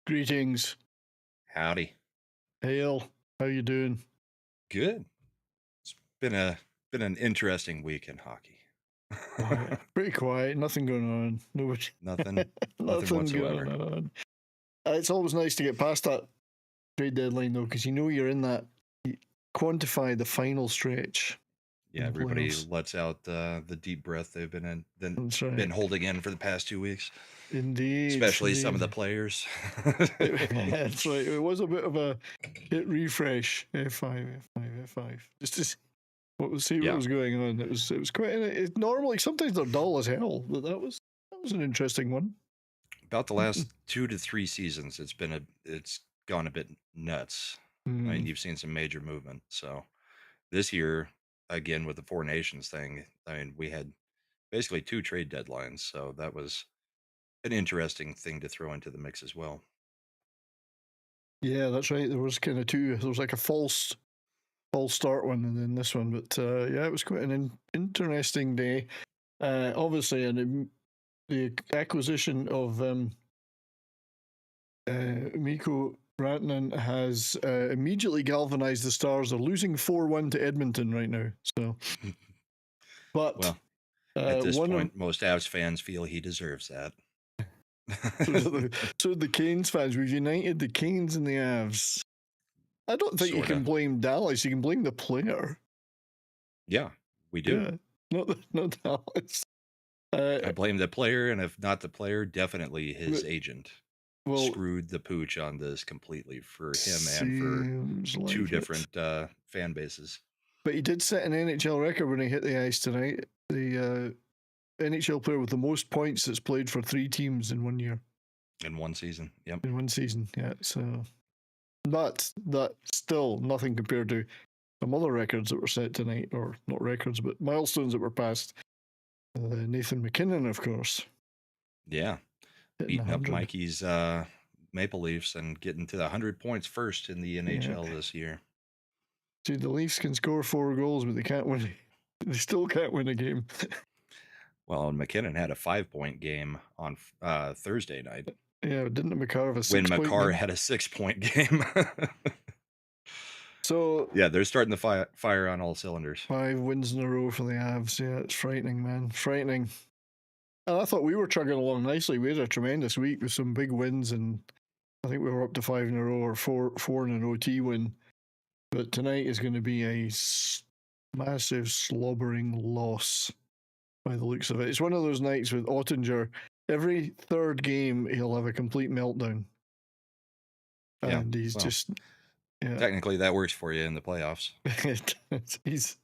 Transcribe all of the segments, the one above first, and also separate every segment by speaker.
Speaker 1: Greetings.
Speaker 2: Howdy.
Speaker 1: Hail. How you doing?
Speaker 2: Good. It's been an interesting week in hockey.
Speaker 1: Quiet. Pretty quiet. Nothing going on. Nobody.
Speaker 2: Nothing
Speaker 1: Nothing
Speaker 2: whatsoever.
Speaker 1: going on. It's always nice to get past that trade deadline though, because you know you're in that. You quantify the final stretch.
Speaker 2: Yeah,
Speaker 1: the
Speaker 2: everybody
Speaker 1: playoffs.
Speaker 2: lets out the deep breath they've
Speaker 1: That's right.
Speaker 2: been holding in for the past 2 weeks.
Speaker 1: Indeed.
Speaker 2: Especially some of the players.
Speaker 1: That's right. It was a bit of a hit refresh. F5, F5, F5. Just to see what was going on. It was quite. Normally, sometimes they're dull as hell, but that was an interesting one.
Speaker 2: About the last 2 to 3 seasons, it's gone a bit nuts. I mean, you've seen some major movement. So this year, again with the Four Nations thing, I mean, we had basically 2 trade deadlines, so that was an interesting thing to throw into the mix as well.
Speaker 1: Yeah, that's right. There was kind of two. There was like a false start one, and then this one. But yeah, it was quite an interesting day. Obviously, and the acquisition of Mikko Rantanen has immediately galvanized the Stars. They're losing 4-1 to Edmonton right now. So, but
Speaker 2: well, at this point, most Avs fans feel he deserves that.
Speaker 1: So the Canes fans, we've united the Canes and the Avs. I don't think you can blame Dallas. You can blame the player.
Speaker 2: Yeah, we do.
Speaker 1: Yeah, not Dallas.
Speaker 2: I blame the player, and if not the player, definitely his agent. Screwed the pooch on this completely for him and for two different fan bases.
Speaker 1: But he did set an NHL record when he hit the ice tonight. The NHL player with the most points that's played for 3 teams in 1 year.
Speaker 2: In one season, yep.
Speaker 1: In one season, yeah. So, but that's still nothing compared to some other records that were set tonight, or not records, but milestones that were passed. Nathan MacKinnon, of course.
Speaker 2: Yeah, beating up Mikey's Maple Leafs and getting to the 100 points first in the NHL this year.
Speaker 1: See, the Leafs can score 4 goals, but they can't win. They still can't win a game.
Speaker 2: Well, and MacKinnon had a 5-point game on Thursday night.
Speaker 1: Yeah, didn't Makar have a 6-point
Speaker 2: when
Speaker 1: game?
Speaker 2: Makar had a 6-point game.
Speaker 1: So
Speaker 2: yeah, they're starting to fire on all cylinders.
Speaker 1: 5 wins in a row for the Avs. Yeah, it's frightening, man. Frightening. And I thought we were chugging along nicely. We had a tremendous week with some big wins, and I think we were up to 5 in a row, or four in an OT win. But tonight is going to be a massive slobbering loss by the looks of it. It's one of those nights with Ottinger. Every third game, he'll have a complete meltdown. And he's just...
Speaker 2: Yeah. Technically, that works for you in the playoffs.
Speaker 1: He's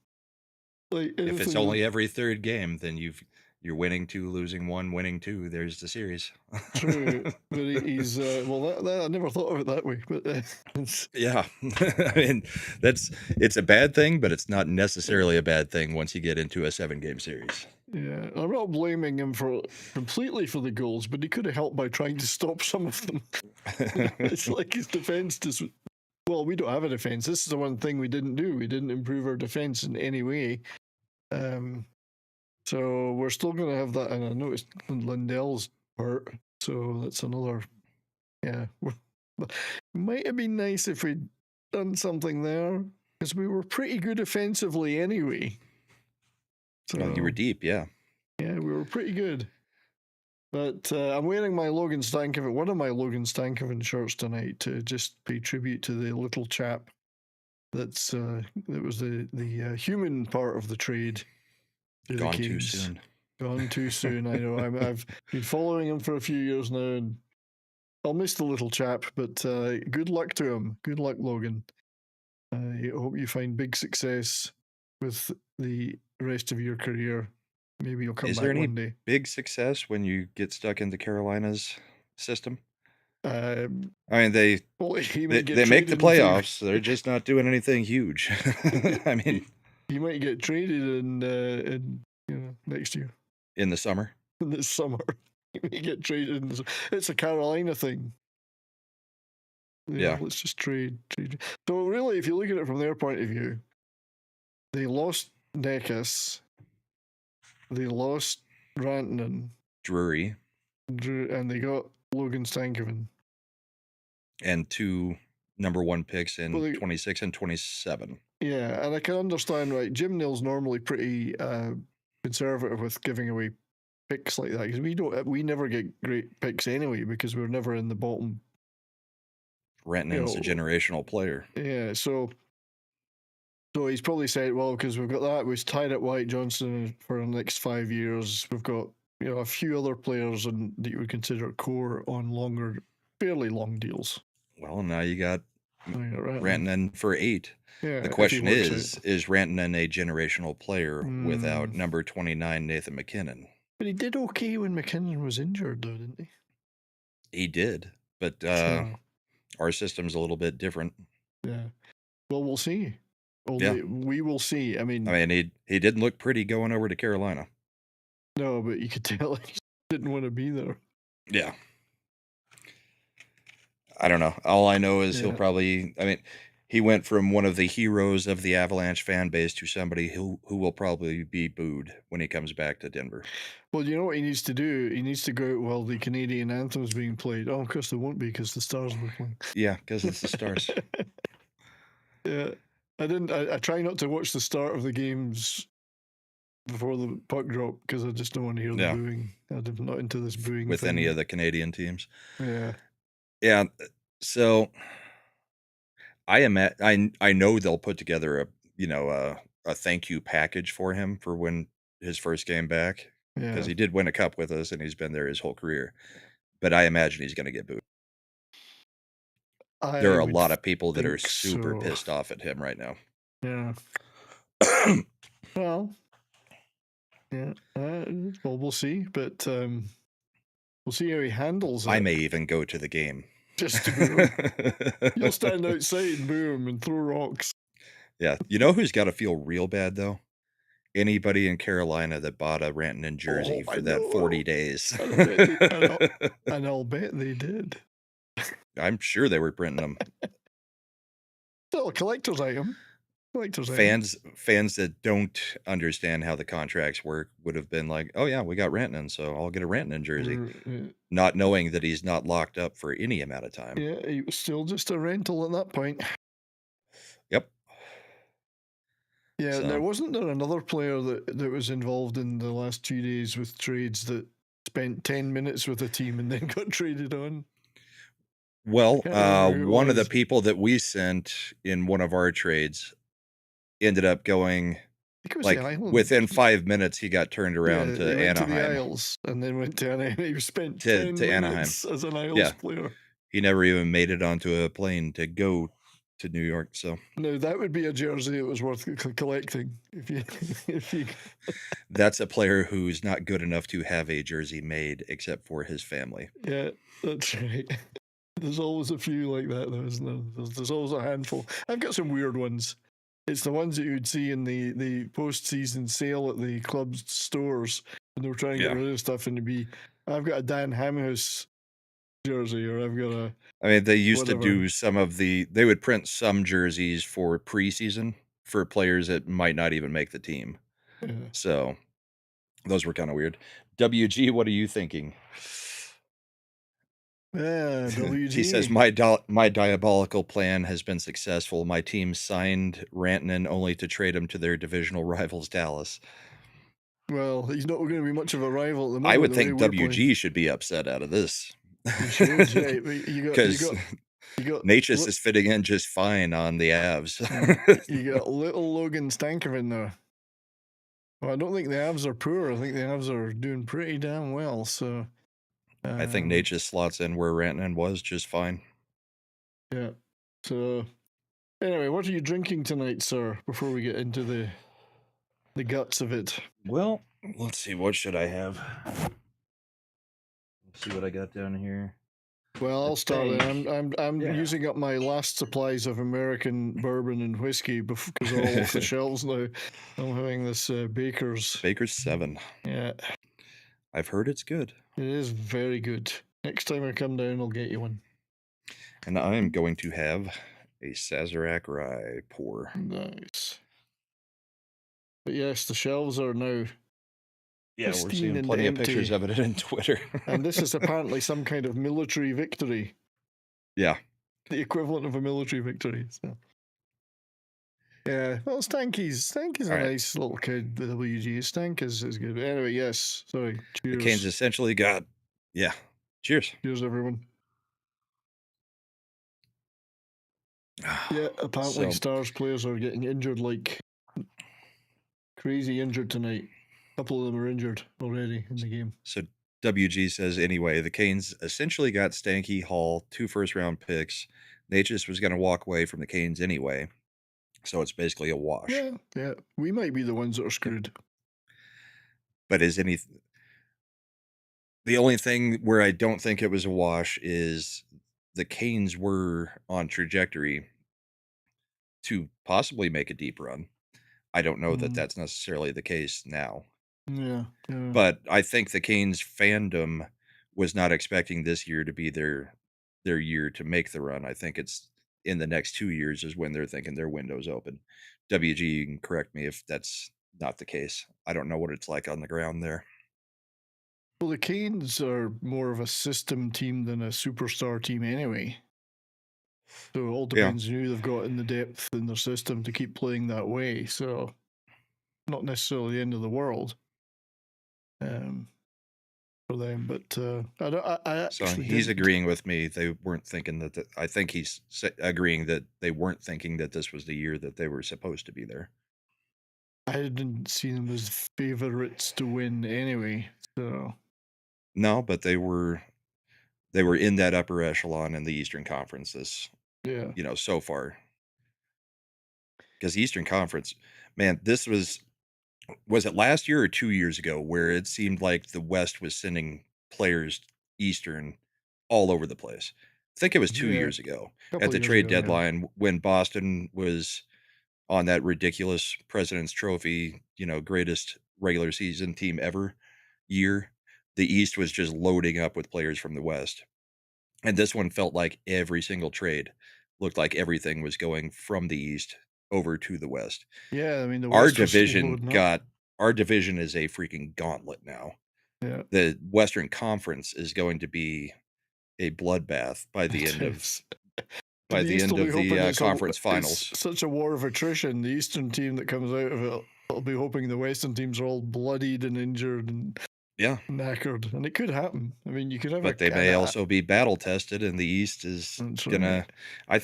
Speaker 1: like,
Speaker 2: if it's only every third game, then you're winning 2, losing 1, winning 2. There's the series.
Speaker 1: True, but he's well. That I never thought of it that way. But
Speaker 2: yeah, I mean it's a bad thing, but it's not necessarily a bad thing once you get into a 7-game series.
Speaker 1: Yeah, I'm not blaming him completely for the goals, but he could have helped by trying to stop some of them. It's like his defense just. Well, we don't have a defense. This is the one thing we didn't do. We didn't improve our defense in any way. So we're still going to have that. And I noticed Lindell's hurt. So that's another. Yeah. Might have been nice if we'd done something there, because we were pretty good offensively anyway.
Speaker 2: So, you were deep, yeah.
Speaker 1: Yeah, we were pretty good. But I'm wearing my one of my Logan Stankoven shirts tonight to just pay tribute to the little chap that was the human part of the trade.
Speaker 2: Gone too soon.
Speaker 1: Gone too soon. I know. I've been following him for a few years now, and I'll miss the little chap. But good luck to him. Good luck, Logan. I hope you find big success with the rest of your career. Maybe you'll come back one day.
Speaker 2: Is there any big success when you get stuck into Carolina's system? I mean, they make the playoffs. They're just not doing anything huge. I mean,
Speaker 1: he might get traded in next year.
Speaker 2: In the summer?
Speaker 1: In the summer. He might get traded. It's a Carolina thing. Yeah. Let's just trade. So really, if you look at it from their point of view, they lost Nekas. They lost Rantanen.
Speaker 2: Drury.
Speaker 1: And they got Logan Stankoven.
Speaker 2: and 2 number 1 picks in
Speaker 1: Well,
Speaker 2: 26 and 27.
Speaker 1: Yeah, and I can understand, right? Jim Neal's normally pretty conservative with giving away picks like that, because we never get great picks anyway, because we're never in the bottom.
Speaker 2: Rantanen's a generational player.
Speaker 1: Yeah, so he's probably said, well, because we've got that, we've tied at White Johnson for the next 5 years. We've got a few other players that you would consider core on fairly long deals.
Speaker 2: Well, now you got Rantanen for 8.
Speaker 1: Yeah,
Speaker 2: the question is Rantanen a generational player without number 29 Nathan MacKinnon?
Speaker 1: But he did okay when MacKinnon was injured, though, didn't he?
Speaker 2: He did, but our system's a little bit different.
Speaker 1: Yeah. Well, we'll see. We will see. I mean,
Speaker 2: he didn't look pretty going over to Carolina.
Speaker 1: No, but you could tell he didn't want to be there.
Speaker 2: Yeah. I don't know. All I know is he'll probably, he went from one of the heroes of the Avalanche fan base to somebody who will probably be booed when he comes back to Denver.
Speaker 1: Well, you know what he needs to do? He needs to go out while the Canadian anthem is being played. Oh, of course there won't be, because the Stars were playing.
Speaker 2: Yeah, because it's the Stars.
Speaker 1: Yeah. I try not to watch the start of the games before the puck drop, because I just don't want to hear the booing. I'm not into this booing
Speaker 2: with
Speaker 1: thing.
Speaker 2: any of the Canadian teams.
Speaker 1: Yeah.
Speaker 2: Yeah. So I know they'll put together a thank you package for him for when his first game back, because he did win a cup with us and he's been there his whole career. But I imagine he's going to get booed. There are a lot of people that are super pissed off at him right now.
Speaker 1: Yeah. Well, yeah. Well, we'll see, but we'll see how he handles it.
Speaker 2: I may even go to the game.
Speaker 1: Just to boo him. You'll stand outside and boo him and throw rocks.
Speaker 2: Yeah. You know who's got to feel real bad, though? Anybody in Carolina that bought a Rantanen jersey for that 40 days.
Speaker 1: And I'll bet they did.
Speaker 2: I'm sure they were printing them.
Speaker 1: Still a collector's item.
Speaker 2: Fans that don't understand how the contracts work would have been like, oh yeah, we got Rantanen, so I'll get a Rantanen jersey. Not knowing that he's not locked up for any amount of time.
Speaker 1: Yeah, he was still just a rental at that point.
Speaker 2: Yep.
Speaker 1: Yeah, now wasn't there another player that was involved in the last 2 days with trades that spent 10 minutes with a team and then got traded on?
Speaker 2: Well, one of the people that we sent in one of our trades ended up going, like, within 5 minutes, he got turned around to Anaheim.
Speaker 1: To the Isles, and then went to Anaheim. He spent 10 minutes Anaheim as an Isles player.
Speaker 2: He never even made it onto a plane to go to New York. So
Speaker 1: no, that would be a jersey that was worth collecting. If you
Speaker 2: That's a player who's not good enough to have a jersey made, except for his family.
Speaker 1: Yeah, that's right. There's always a few like that, though, isn't there? There's always a handful. I've got some weird ones. It's the ones that you would see in the post-season sale at the club's stores when they were trying to get rid of stuff, and I've got a Dan Hamhouse jersey, or I've got a...
Speaker 2: they used to do they would print some jerseys for preseason for players that might not even make the team.
Speaker 1: Yeah.
Speaker 2: So those were kind of weird. WG, what are you thinking?
Speaker 1: Yeah, WG.
Speaker 2: He says, my diabolical plan has been successful. My team signed Rantanen only to trade him to their divisional rivals, Dallas.
Speaker 1: Well, he's not going to be much of a rival at the moment.
Speaker 2: I would think WG should be upset out of this.
Speaker 1: He should, yeah. Because
Speaker 2: Natchez is fitting in just fine on the Avs.
Speaker 1: You got little Logan Stankoven there. Well, I don't think the Avs are poor. I think the Avs are doing pretty damn well. So
Speaker 2: I think Natchez slots in where Rantanen was just fine.
Speaker 1: Yeah. So anyway, what are you drinking tonight, sir? Before we get into the guts of it.
Speaker 2: Well, let's see. What should I have? Let's see what I got down here.
Speaker 1: Well, I'll start. I'm using up my last supplies of American bourbon and whiskey because they're all off the shelves now. I'm having this Baker's
Speaker 2: 7.
Speaker 1: Yeah.
Speaker 2: I've heard it's good.
Speaker 1: It is very good. Next time I come down, I'll get you one.
Speaker 2: And I am going to have a Sazerac rye pour.
Speaker 1: Nice. But yes, the shelves are now...
Speaker 2: Yeah, we're seeing plenty of pictures of it on Twitter.
Speaker 1: And this is apparently some kind of military victory.
Speaker 2: Yeah.
Speaker 1: the equivalent of a military victory. So. Yeah, well, Stanky's
Speaker 2: All
Speaker 1: a
Speaker 2: right.
Speaker 1: nice little kid. The WG Stank is good. But anyway, yes. Sorry.
Speaker 2: The Canes
Speaker 1: Cheers.
Speaker 2: essentially got, yeah. Cheers.
Speaker 1: Cheers, everyone. Yeah, apparently
Speaker 2: So,
Speaker 1: Stars players are getting injured like crazy injured tonight. A couple of them are injured already in the game.
Speaker 2: So WG says, anyway, the Canes essentially got Stanky, Hall, 2 first-round picks. Natchez was going to walk away from the Canes anyway. So it's basically a wash.
Speaker 1: Yeah. We might be the ones that are screwed.
Speaker 2: But the only thing where I don't think it was a wash is the Canes were on trajectory to possibly make a deep run. I don't know that that's necessarily the case now.
Speaker 1: Yeah.
Speaker 2: But I think the Canes fandom was not expecting this year to be their year to make the run. I think it's in the next 2 years is when they're thinking their window's open. WG, you can correct me if that's not the case. I don't know what it's like on the ground there.
Speaker 1: Well, the Canes are more of a system team than a superstar team anyway. So it all depends on who they've got in the depth in their system to keep playing that way. So not necessarily the end of the world for them, but I
Speaker 2: So
Speaker 1: actually
Speaker 2: he's
Speaker 1: didn't.
Speaker 2: agreeing with me. They weren't thinking that. I think he's agreeing that they weren't thinking that this was the year that they were supposed to be there.
Speaker 1: I didn't see them as favorites to win anyway. So
Speaker 2: no, but they were in that upper echelon in the Eastern Conference so far. Because the Eastern Conference, man, this was it last year or 2 years ago where it seemed like the West was sending players Eastern all over the place. I think it was 2 years ago at the trade deadline when Boston was on that ridiculous President's Trophy, greatest regular season team ever year. The East was just loading up with players from the West. And this one felt like every single trade looked like everything was going from the East over to the West.
Speaker 1: Yeah, I mean, the
Speaker 2: Our
Speaker 1: West
Speaker 2: division is a freaking gauntlet now.
Speaker 1: Yeah.
Speaker 2: The Western Conference is going to be a bloodbath by the end of the conference finals.
Speaker 1: It's such a war of attrition. The Eastern team that comes out of it will be hoping the Western teams are all bloodied and injured and knackered, and it could happen. I mean, you could have,
Speaker 2: but they may also be battle tested, and the East is gonna. Right.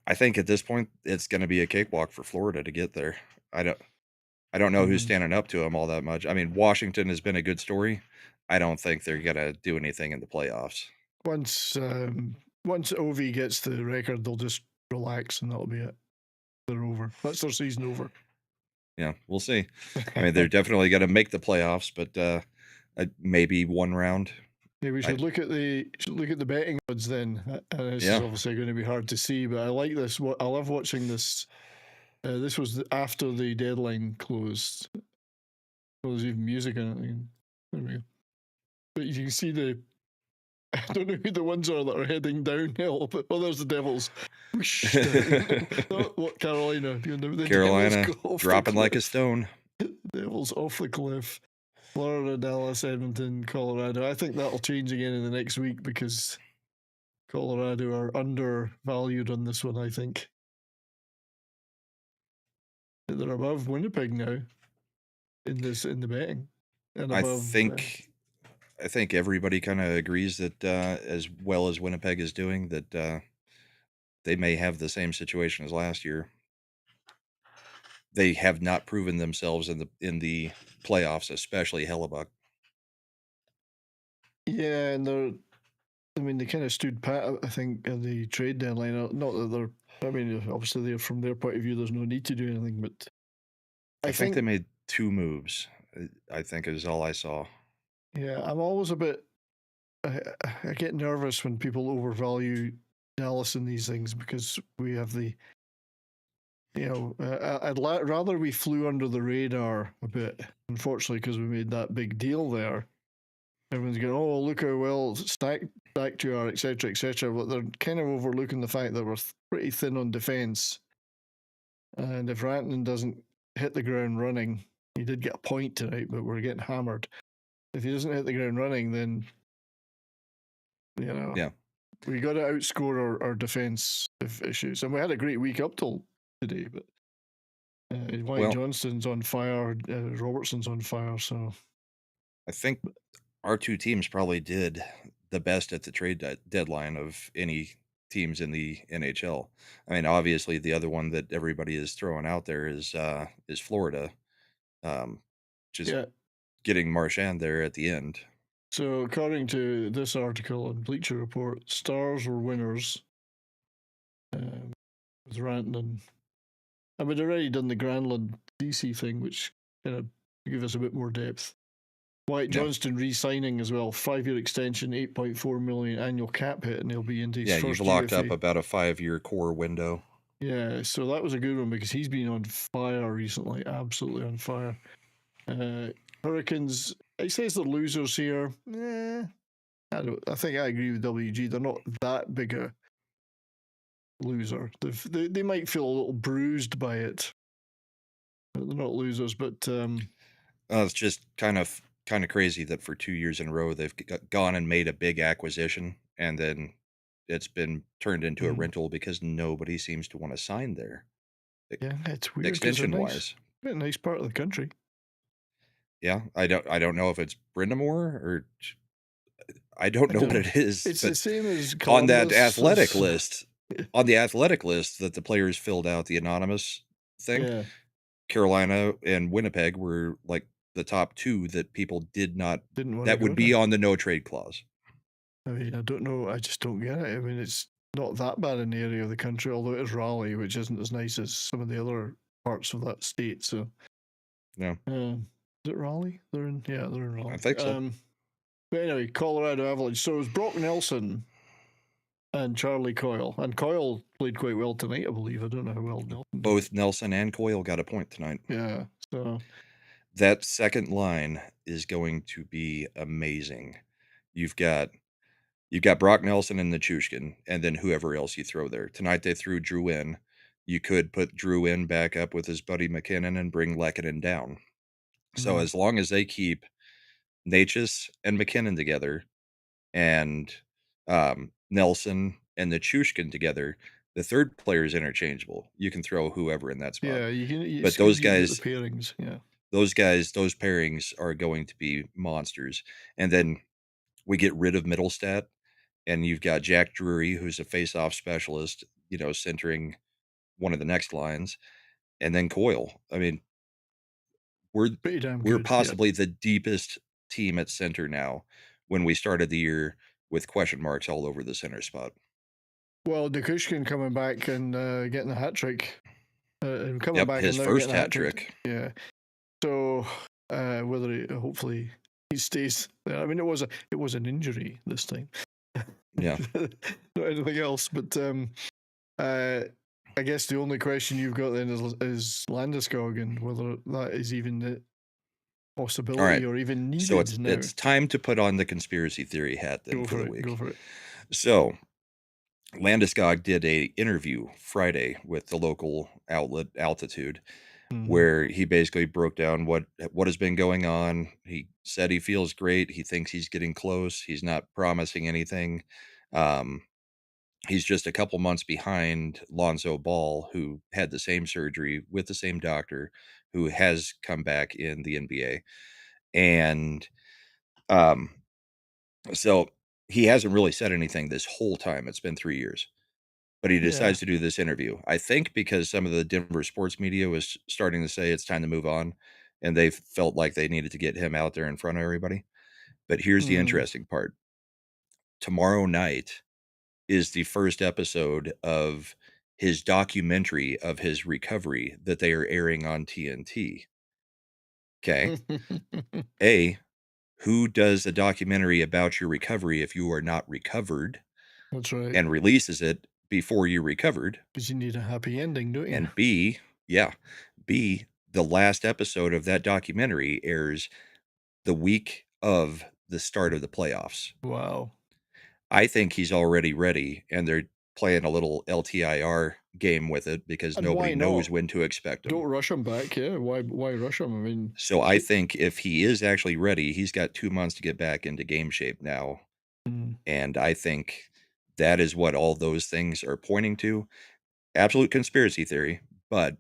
Speaker 2: I think at this point it's going to be a cakewalk for Florida to get there. I don't know who's standing up to them all that much. I mean, Washington has been a good story. I don't think they're going to do anything in the playoffs.
Speaker 1: Once Ovi gets the record, they'll just relax and that'll be it. They're over. That's their season over.
Speaker 2: Yeah, we'll see. I mean, they're definitely going to make the playoffs, but maybe one round.
Speaker 1: Yeah, we should look at the betting odds then. This is obviously going to be hard to see, but I like this. I love watching this. This was after the deadline closed. Well, there's even music in it. There we go. But you can see I don't know who the ones are that are heading downhill, but there's the Devils. Whoosh, what Carolina? The
Speaker 2: Carolina dropping like a stone.
Speaker 1: Devils off the cliff. Florida, Dallas, Edmonton, Colorado. I think that'll change again in the next week because Colorado are undervalued on this one, I think. They're above Winnipeg now in the betting. And above,
Speaker 2: I think everybody kind of agrees that as well as Winnipeg is doing, that they may have the same situation as last year. They have not proven themselves in the playoffs, especially Hellebuck.
Speaker 1: Yeah, and they kind of stood pat, I think, at the trade deadline. Not that obviously from their point of view, there's no need to do anything, but
Speaker 2: I think they made 2 moves, I think is all I saw.
Speaker 1: Yeah, I'm always a bit, I get nervous when people overvalue Dallas in these things because we have I'd rather we flew under the radar a bit, unfortunately, because we made that big deal there. Everyone's going, oh, look how well stacked you are, etc., etc. But they're kind of overlooking the fact that we're pretty thin on defense. And if Rantanen doesn't hit the ground running, he did get a point tonight, but we're getting hammered. If he doesn't hit the ground running, then
Speaker 2: Yeah.
Speaker 1: We got to outscore our defense issues, and we had a great week up till today. But White Johnston's on fire, Robertson's on fire. So
Speaker 2: I think our two teams probably did the best at the trade deadline of any teams in the NHL. I mean, obviously, the other one that everybody is throwing out there is Florida, just getting Marchand there at the end.
Speaker 1: So, according to this article on Bleacher Report, Stars were winners with Rantanen. And we'd already done the Granlund DC thing, which kind of give us a bit more depth. White Johnston re-signing as well, 5-year extension, 8.4 million annual cap hit, and he'll be into his first
Speaker 2: you've locked
Speaker 1: UFA.
Speaker 2: up about a 5-year core window.
Speaker 1: Yeah, so that was a good one because he's been on fire recently, absolutely on fire. Hurricanes, it says they're losers here. I think I agree with WG. They're not that big a loser. They might feel a little bruised by it. They're not losers, but
Speaker 2: it's just kind of crazy that for 2 years in a row they've gone and made a big acquisition, and then it's been turned into a rental because nobody seems to want to sign there.
Speaker 1: Yeah, it's weird.
Speaker 2: Extension-wise,
Speaker 1: a nice part of the country.
Speaker 2: Yeah, I don't know if it's Brindamore or I don't know what it is.
Speaker 1: It's the same as
Speaker 2: Columbus. On that athletic list. On the athletic list that the players filled out, the anonymous thing, Carolina and Winnipeg were like the top two that people didn't want that would be on the no trade clause.
Speaker 1: I mean, I don't know. I just don't get it. I mean, it's not that bad in the area of the country, although it is Raleigh, which isn't as nice as some of the other parts of that state. So,
Speaker 2: yeah.
Speaker 1: Is it Raleigh? They're in Raleigh.
Speaker 2: I think so.
Speaker 1: But anyway, Colorado Avalanche. So it was Brock Nelson and Charlie Coyle. And Coyle played quite well tonight, I believe. I don't know how well Nelson did.
Speaker 2: Both Nelson and Coyle got a point tonight.
Speaker 1: Yeah. So
Speaker 2: that second line is going to be amazing. You've got Brock Nelson and Nichushkin, and then whoever else you throw there. Tonight they threw Drew in. You could put Drew in back up with his buddy McKinnon and bring Lehkonen down. So as long as they keep Natchez and McKinnon together and Nelson and Nichushkin together, the third player is interchangeable. You can throw whoever in that spot.
Speaker 1: Yeah, you can.
Speaker 2: But those guys,
Speaker 1: the pairings, yeah.
Speaker 2: Those pairings are going to be monsters. And then we get rid of Middlestat, and you've got Jack Drury, who's a face-off specialist, centering one of the next lines, and then Coyle. I mean, we're possibly the deepest team at center now when we started the year with question marks all over the center spot.
Speaker 1: Well, Nichushkin coming back and getting a hat trick. Coming back
Speaker 2: his first hat trick.
Speaker 1: Yeah. So hopefully he stays there. I mean, it was an injury this time.
Speaker 2: Yeah.
Speaker 1: Not anything else, but I guess the only question you've got then is Landeskog and whether that is even the possibility or even needed.
Speaker 2: So it's time to put on the conspiracy theory hat then for the week.
Speaker 1: Go for it.
Speaker 2: So Landeskog did a interview Friday with the local outlet Altitude, where he basically broke down what has been going on. He said he feels great. He thinks he's getting close. He's not promising anything. He's just a couple months behind Lonzo Ball, who had the same surgery with the same doctor, who has come back in the NBA. And so he hasn't really said anything this whole time. It's been 3 years. But he decides to do this interview. I think because some of the Denver sports media was starting to say it's time to move on, and they felt like they needed to get him out there in front of everybody. But here's the interesting part. Tomorrow night is the first episode of his documentary of his recovery that they are airing on TNT. Okay. Who does a documentary about your recovery if you are not recovered?
Speaker 1: That's right.
Speaker 2: And releases it before you recovered?
Speaker 1: Because you need a happy ending, don't you?
Speaker 2: And B, the last episode of that documentary airs the week of the start of the playoffs.
Speaker 1: Wow.
Speaker 2: I think he's already ready, and they're playing a little LTIR game with it because nobody knows when to expect him.
Speaker 1: Don't rush him back, yeah. Why rush him? I mean,
Speaker 2: so I think if he is actually ready, he's got 2 months to get back into game shape now. And I think That is what all those things are pointing to. Absolute conspiracy theory, but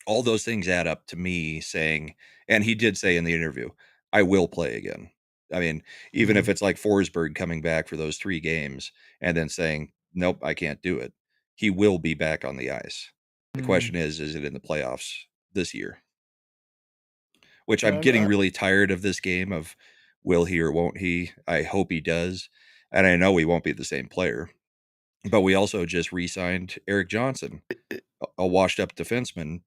Speaker 2: all those things add up to me saying, and he did say in the interview, I will play again. I mean, even if it's like Forsberg coming back for those 3 games and then saying, nope, I can't do it, he will be back on the ice. The question is it in the playoffs this year? Which I'm getting really tired of this game of will he or won't he? I hope he does. And I know he won't be the same player. But we also just re-signed Eric Johnson, a washed-up defenseman,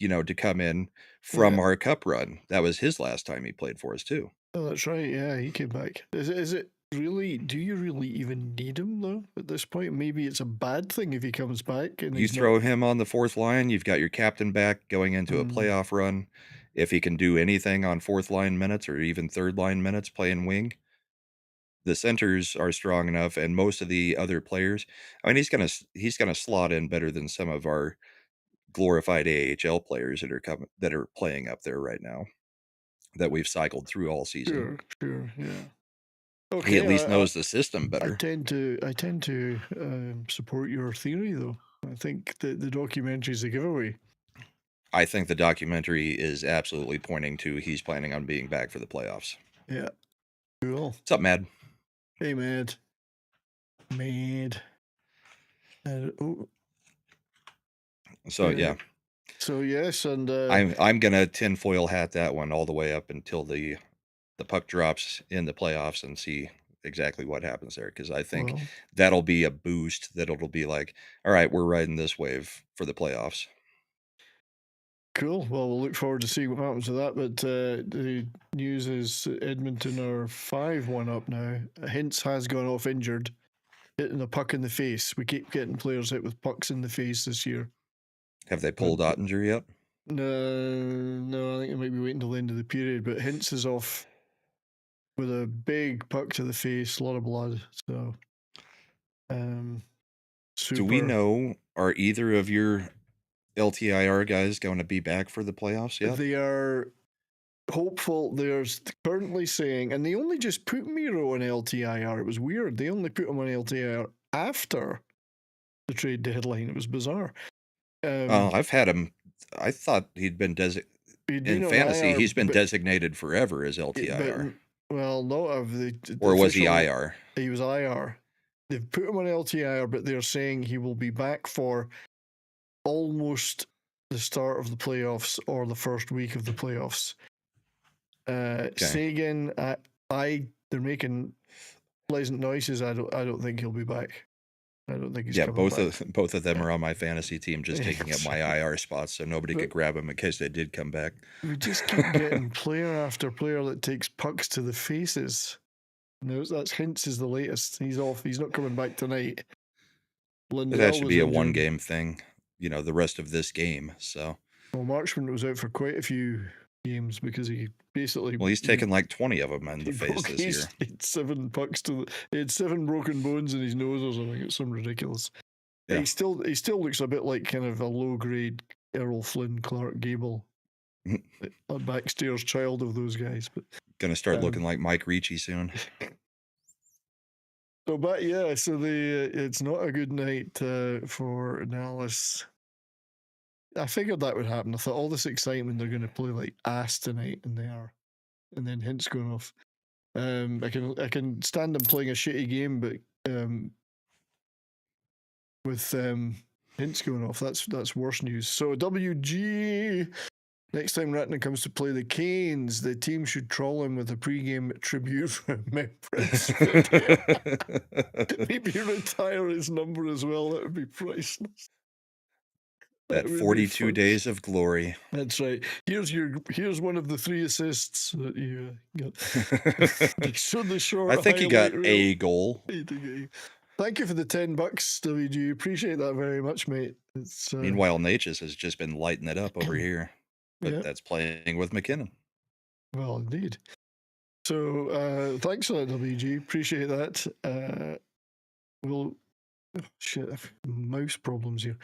Speaker 2: to come in from our cup run. That was his last time he played for us too.
Speaker 1: Oh, that's right. Yeah, he came back. Is it really? Do you really even need him though at this point? Maybe it's a bad thing if he comes back and
Speaker 2: you throw him on the 4th line. You've got your captain back going into a playoff run. If he can do anything on 4th line minutes or even 3rd line minutes playing wing, the centers are strong enough, and most of the other players. I mean, he's gonna slot in better than some of our glorified AHL players that are playing up there right now, that we've cycled through all season.
Speaker 1: Sure, yeah. Okay,
Speaker 2: He at least knows the system better.
Speaker 1: I tend to support your theory, though. I think the documentary is a giveaway.
Speaker 2: I think the documentary is absolutely pointing to he's planning on being back for the playoffs.
Speaker 1: Yeah, cool.
Speaker 2: What's up, Mad?
Speaker 1: Hey, Mad.
Speaker 2: So yeah.
Speaker 1: So yes, and
Speaker 2: I'm gonna tinfoil hat that one all the way up until the puck drops in the playoffs and see exactly what happens there, because I think that'll be a boost. That it'll be like, all right, we're riding this wave for the playoffs.
Speaker 1: Cool. Well, we'll look forward to seeing what happens with that. But the news is Edmonton are 5-1 up now. Hintz has gone off injured, hitting a puck in the face. We keep getting players hit with pucks in the face this year.
Speaker 2: Have they pulled Ottinger yet?
Speaker 1: No, I think it might be waiting until the end of the period. But Hintz is off with a big puck to the face, a lot of blood. So, super.
Speaker 2: Do we know, are either of your LTIR guys going to be back for the playoffs yet?
Speaker 1: They are hopeful. They're currently saying, and they only just put Miro on LTIR. It was weird. They only put him on LTIR after the trade deadline. It was bizarre.
Speaker 2: I've had him. I thought he'd been in fantasy. He's been designated forever as LTIR.
Speaker 1: Well, no,
Speaker 2: or was he IR?
Speaker 1: He was IR. They've put him on LTIR, but they're saying he will be back for almost the start of the playoffs or the first week of the playoffs. Sagan, they're making pleasant noises. I don't think he'll be back. I don't think he's coming back.
Speaker 2: Both of them are on my fantasy team, just taking up my IR spots, so nobody could grab them in case they did come back.
Speaker 1: We just keep getting player after player that takes pucks to the faces. No, that's Hintz is the latest. He's off. He's not coming back tonight.
Speaker 2: That should be a one-game thing. The rest of this game. So.
Speaker 1: Well, Marchment was out for quite a few games because he basically.
Speaker 2: Well, he's taken like 20 of them in the face this year.
Speaker 1: He had 7 pucks he had 7 broken bones in his nose or something. It's some ridiculous. Yeah. He still looks a bit like kind of a low-grade Errol Flynn, Clark Gable, a backstairs child of those guys. But
Speaker 2: gonna start looking like Mike Ricci soon.
Speaker 1: So, but yeah, so it's not a good night for Dallas. I figured that would happen. I thought all this excitement, they're going to play like ass tonight, and they are. And then Hintz going off. I can stand them playing a shitty game, but with Hintz going off, that's worse news. So WG. Next time Ratner comes to play the Canes, the team should troll him with a pre-game tribute remembrance video. Maybe retire his number as well. That would be priceless.
Speaker 2: That 42 days of glory.
Speaker 1: That's right. Here's one of the 3 assists that you got.
Speaker 2: I think he got a goal.
Speaker 1: Thank you for the $10, WG. Appreciate that very much, mate.
Speaker 2: Meanwhile, Natchez has just been lighting it up over here. But that's playing with McKinnon.
Speaker 1: Well, indeed. So thanks for that, WG. Appreciate that. I've mouse problems here.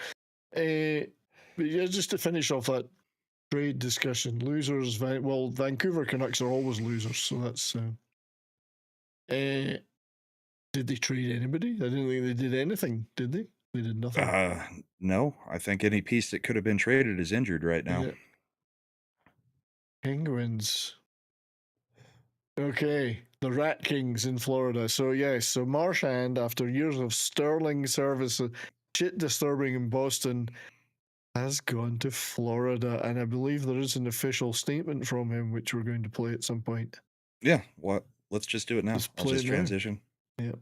Speaker 1: But yeah, just to finish off that trade discussion, losers. Vancouver Canucks are always losers, so that's. Did they trade anybody? I didn't think they did anything, did they? They did nothing.
Speaker 2: No. I think any piece that could have been traded is injured right now.
Speaker 1: Yeah. Penguins. Okay, the Rat Kings in Florida. So yes, so Marchand, after years of sterling service, shit disturbing in Boston, has gone to Florida, and I believe there is an official statement from him, which we're going to play at some point.
Speaker 2: Yeah, what? Let's just do it now. I'll just transition.
Speaker 1: Yeah.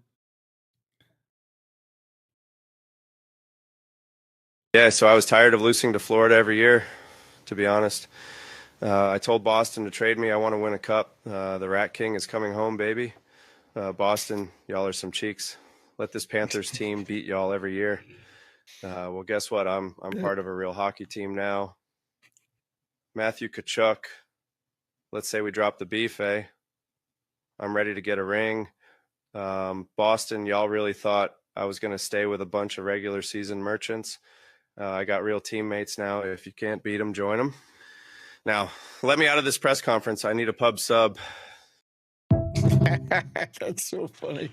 Speaker 3: Yeah, so I was tired of losing to Florida every year, to be honest. I told Boston to trade me. I want to win a cup. The Rat King is coming home, baby. Boston, y'all are some cheeks. Let this Panthers team beat y'all every year. Well, guess what? I'm part of a real hockey team now. Matthew Tkachuk. Let's say we drop the beef, eh? I'm ready to get a ring. Boston, y'all really thought I was going to stay with a bunch of regular season merchants. I got real teammates now. If you can't beat them, join them. Now, let me out of this press conference. I need a pub sub.
Speaker 1: That's so funny.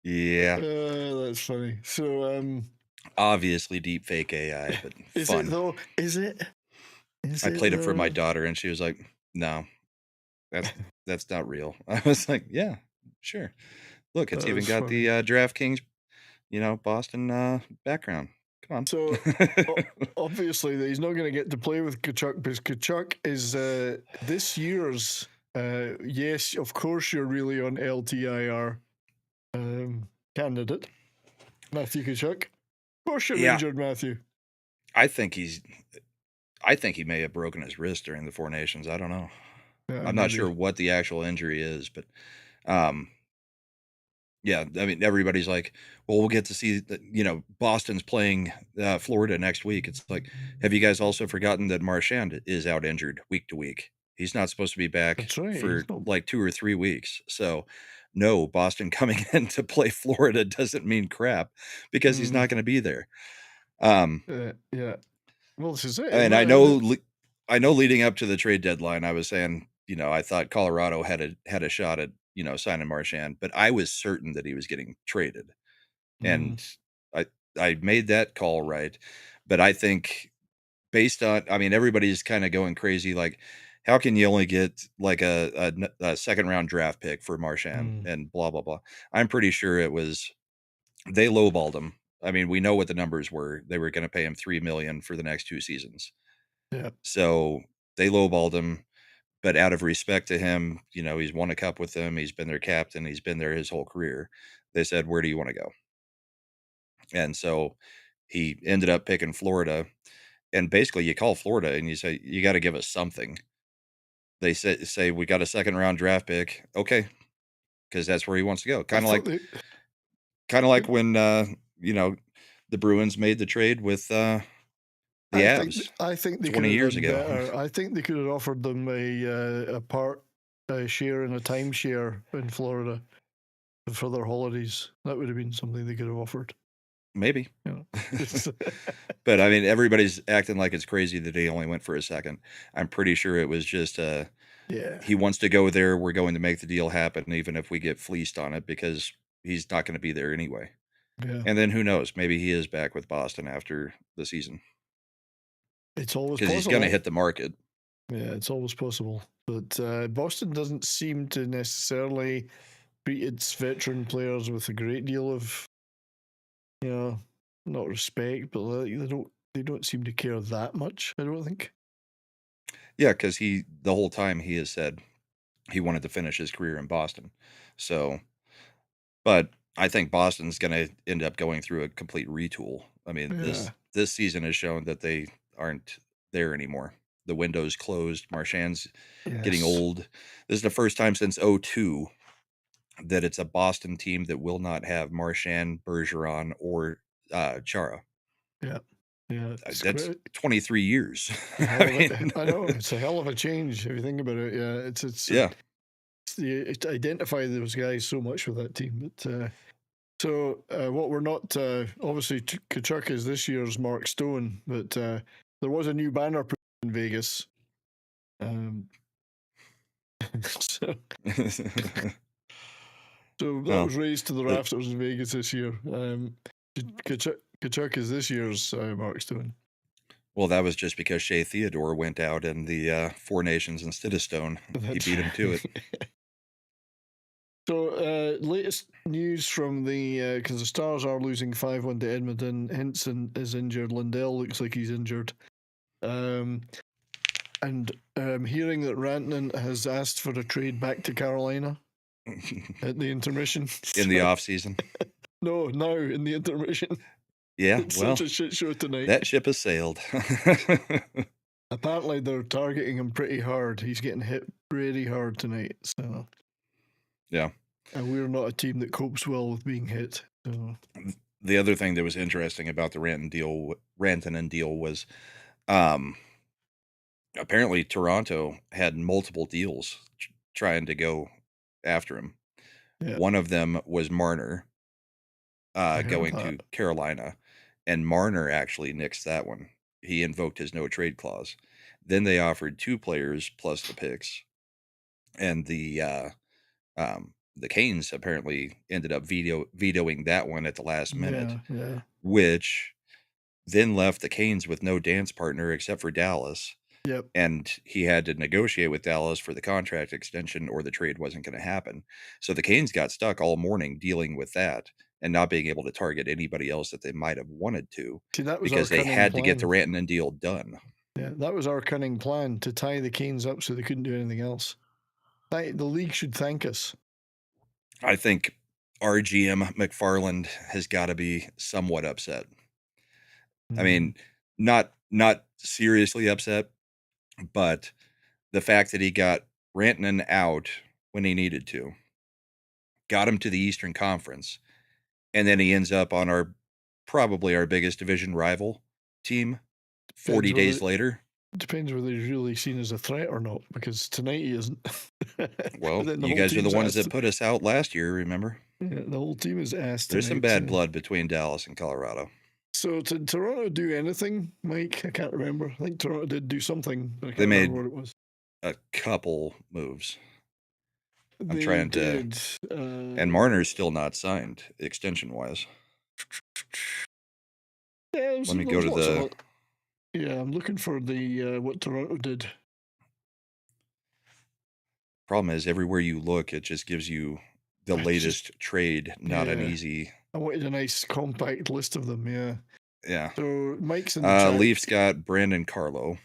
Speaker 2: Yeah.
Speaker 1: That's funny. So,
Speaker 2: obviously deep fake AI, but
Speaker 1: is
Speaker 2: fun.
Speaker 1: it though? Is it?
Speaker 2: I played it for my daughter, and she was like, "No, that's not real." I was like, "Yeah, sure. Look, it's even got the DraftKings, Boston background. Come on."
Speaker 1: So obviously he's not going to get to play with Tkachuk because Tkachuk is this year's. Yes, of course you're really on LTIR candidate, Matthew Tkachuk. Of course you're injured, Matthew.
Speaker 2: I think he may have broken his wrist during the Four Nations. I don't know. Yeah, I'm not sure what the actual injury is, but yeah, I mean, everybody's like, well, we'll get to see that, Boston's playing Florida next week. It's like, have you guys also forgotten that Marchand is out injured week to week? He's not supposed to be back for like 2 or 3 weeks. So no, Boston coming in to play Florida doesn't mean crap because he's not going to be there.
Speaker 1: Yeah. Well, this is it.
Speaker 2: And I know leading up to the trade deadline, I was saying, I thought Colorado had a shot at, signing Marchand, but I was certain that he was getting traded. And I made that call right. But I think based on, everybody's kind of going crazy. Like, how can you only get like a second round draft pick for Marchand and blah, blah, blah. I'm pretty sure they lowballed him. I mean, we know what the numbers were. They were going to pay him $3 million for the next 2 seasons.
Speaker 1: Yeah.
Speaker 2: So they lowballed him, but out of respect to him, he's won a cup with them. He's been their captain. He's been there his whole career. They said, where do you want to go? And so he ended up picking Florida. And basically you call Florida and you say, you got to give us something. They say we got a second round draft pick. Okay. Cause that's where he wants to go. Kind of like when, the Bruins made the trade with, the Avs.
Speaker 1: I think they
Speaker 2: 20 years ago.
Speaker 1: Better. I think they could have offered them a part share in a timeshare in Florida for their holidays. That would have been something they could have offered.
Speaker 2: Maybe. But I mean, everybody's acting like it's crazy that he only went for a second. I'm pretty sure it was just he wants to go there. We're going to make the deal happen, even if we get fleeced on it, because he's not going to be there anyway.
Speaker 1: Yeah.
Speaker 2: And then who knows? Maybe he is back with Boston after the season.
Speaker 1: It's always
Speaker 2: because he's going to hit the market.
Speaker 1: Yeah, it's always possible. But Boston doesn't seem to necessarily treat its veteran players with a great deal of, not respect, but they don't seem to care that much, I don't think.
Speaker 2: Yeah, because the whole time he has said he wanted to finish his career in Boston. So, but I think Boston's going to end up going through a complete retool. I mean, this season has shown that they aren't there anymore. The window's closed. Marchand's getting old. This is the first time since 2002 that it's a Boston team that will not have Marchand, Bergeron, or Chara.
Speaker 1: Yeah. Yeah,
Speaker 2: that's 23 years.
Speaker 1: I know it's a hell of a change if you think about it. Yeah, it's identify those guys so much with that team. But what we're not obviously Tkachuk is this year's Mark Stone, but there was a new banner put in Vegas. So that was raised to the rafters in Vegas this year. Kachuk is this year's Mark Stone.
Speaker 2: Well, that was just because Shea Theodore went out in the Four Nations instead of Stone. He beat him to it.
Speaker 1: So, latest news from because the Stars are losing 5-1 to Edmonton. Henson is injured. Lindell looks like he's injured. And hearing that Rantanen has asked for a trade back to Carolina at the intermission.
Speaker 2: In the off season?
Speaker 1: No, now in the intermission.
Speaker 2: Yeah,
Speaker 1: it's such a shit show tonight.
Speaker 2: That ship has sailed.
Speaker 1: Apparently, they're targeting him pretty hard. He's getting hit pretty hard tonight. So,
Speaker 2: yeah.
Speaker 1: And we're not a team that copes well with being hit. So.
Speaker 2: The other thing that was interesting about the Rantanen deal was apparently Toronto had multiple deals trying to go after him. Yeah. One of them was Marner going to Carolina, and Marner actually nixed that one. He invoked his no trade clause. Then they offered 2 players plus the picks, and the Canes apparently ended up vetoing that one at the last minute, which then left the Canes with no dance partner except for Dallas.
Speaker 1: Yep.
Speaker 2: And he had to negotiate with Dallas for the contract extension or the trade wasn't going to happen. So the Canes got stuck all morning dealing with that and not being able to target anybody else that they might have wanted to.
Speaker 1: See, that was
Speaker 2: because they had to get the Rantanen deal done.
Speaker 1: Yeah, that was our cunning plan, to tie the Canes up so they couldn't do anything else. The league should thank us.
Speaker 2: I think our GM McFarland has got to be somewhat upset. I mean, not seriously upset, but the fact that he got Rantanen out when he needed to, got him to the Eastern Conference, and then he ends up on probably our biggest division rival team 40 days later.
Speaker 1: Depends whether he's really seen as a threat or not, because tonight he isn't.
Speaker 2: Well, you guys are the ones that put us out last year, remember?
Speaker 1: Yeah, the whole team is asked.
Speaker 2: There's some bad blood between Dallas and Colorado.
Speaker 1: So did Toronto do anything, Mike? I can't remember. I think Toronto did do something, but I can't
Speaker 2: remember
Speaker 1: what it was.
Speaker 2: A couple moves. I'm trying to... and Marner's still not signed, extension-wise.
Speaker 1: Yeah,
Speaker 2: let me go to the...
Speaker 1: Yeah, I'm looking for the what Toronto did.
Speaker 2: Problem is, everywhere you look, it just gives you the latest trade, not an easy...
Speaker 1: I wanted a nice compact list of them, yeah.
Speaker 2: Yeah.
Speaker 1: So Mike's in the chat.
Speaker 2: Leafs got Brandon Carlo.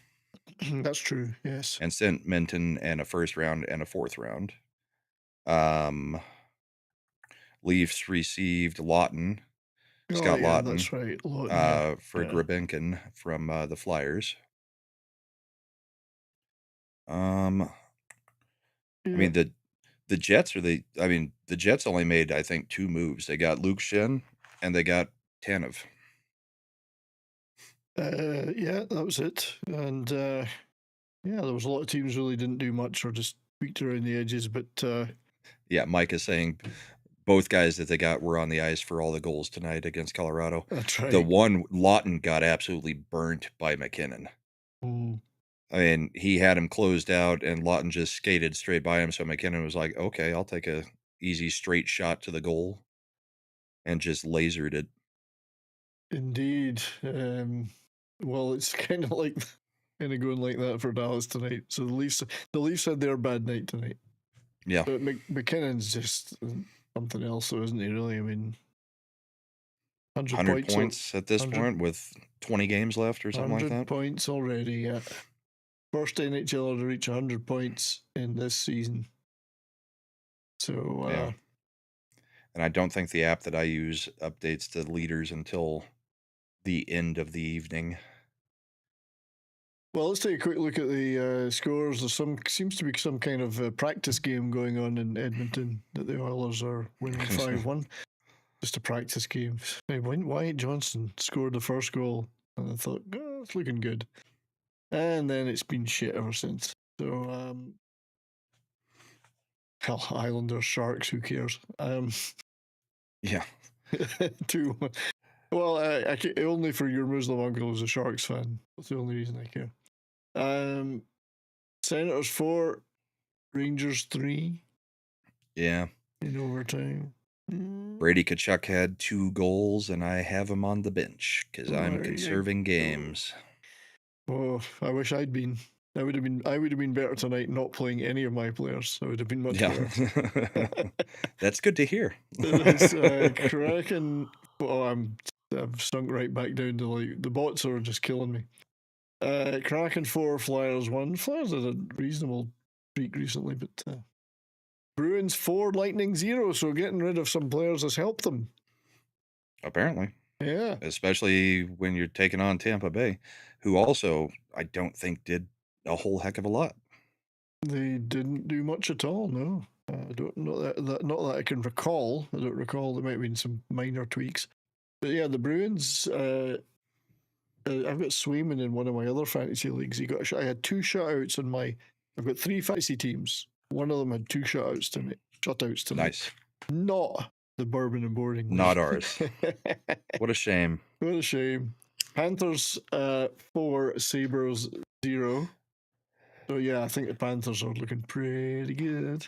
Speaker 1: That's true, yes.
Speaker 2: And sent Minton and a first round and a fourth round. Leafs received Lawton. Scott Lawton.
Speaker 1: That's right. Lawton,
Speaker 2: for Grabenkin from the Flyers. I mean, the Jets the Jets only made, I think, 2 moves. They got Luke Shen and they got Tanev.
Speaker 1: Yeah, that was it. And there was a lot of teams really didn't do much or just tweaked around the edges. But
Speaker 2: yeah, Mike is saying both guys that they got were on the ice for all the goals tonight against Colorado.
Speaker 1: That's right.
Speaker 2: The one, Lawton, got absolutely burnt by McKinnon. I mean, he had him closed out, and Lawton just skated straight by him. So McKinnon was like, okay, I'll take a easy straight shot to the goal, and just lasered it.
Speaker 1: Indeed. Well, it's kind of going like that for Dallas tonight. So the Leafs had their bad night tonight.
Speaker 2: Yeah.
Speaker 1: But McKinnon's just something else, though, isn't he, really? I mean,
Speaker 2: 100 points at this point with 20 games left or something like that?
Speaker 1: 100 points already, yeah. First NHLer to reach 100 points in this season. So,
Speaker 2: yeah. And I don't think the app that I use updates the leaders until the end of the evening.
Speaker 1: Well, let's take a quick look at the scores. Seems to be some kind of practice game going on in Edmonton that the Oilers are winning 5-1. Just a practice game. Wyatt Johnson scored the first goal, and I thought, it's looking good. And then it's been shit ever since. So, hell, Islanders, Sharks, who cares?
Speaker 2: Yeah.
Speaker 1: 2-1. Well, I only for your Muslim uncle who's a Sharks fan. That's the only reason I care. Senators 4, Rangers 3.
Speaker 2: Yeah.
Speaker 1: in overtime.
Speaker 2: Brady Kachuk had 2 goals, and I have him on the bench because I'm
Speaker 1: There you
Speaker 2: conserving
Speaker 1: go.
Speaker 2: games.
Speaker 1: Oh, I wish I'd been. I would have been better tonight not playing any of my players. I would have been much better.
Speaker 2: That's good to hear.
Speaker 1: This Kraken. Oh, I've sunk right back down to like the bots are just killing me. Kraken 4, Flyers 1. Flyers had a reasonable streak recently, but Bruins 4, Lightning 0. So getting rid of some players has helped them.
Speaker 2: Apparently.
Speaker 1: Yeah.
Speaker 2: Especially when you're taking on Tampa Bay, who also, I don't think, did a whole heck of a lot.
Speaker 1: They didn't do much at all, no. I don't know that not that I can recall. I don't recall. There might have been some minor tweaks. But yeah, the Bruins, I've got Swayman in one of my other fantasy leagues. I had 2 shutouts on I've got 3 fantasy teams. One of them had 2 shutouts tonight.
Speaker 2: Nice.
Speaker 1: Not the Bourbon and Boarding league.
Speaker 2: Not ours. What a shame.
Speaker 1: What a shame. Panthers 4, Sabres 0. So yeah, I think the Panthers are looking pretty good.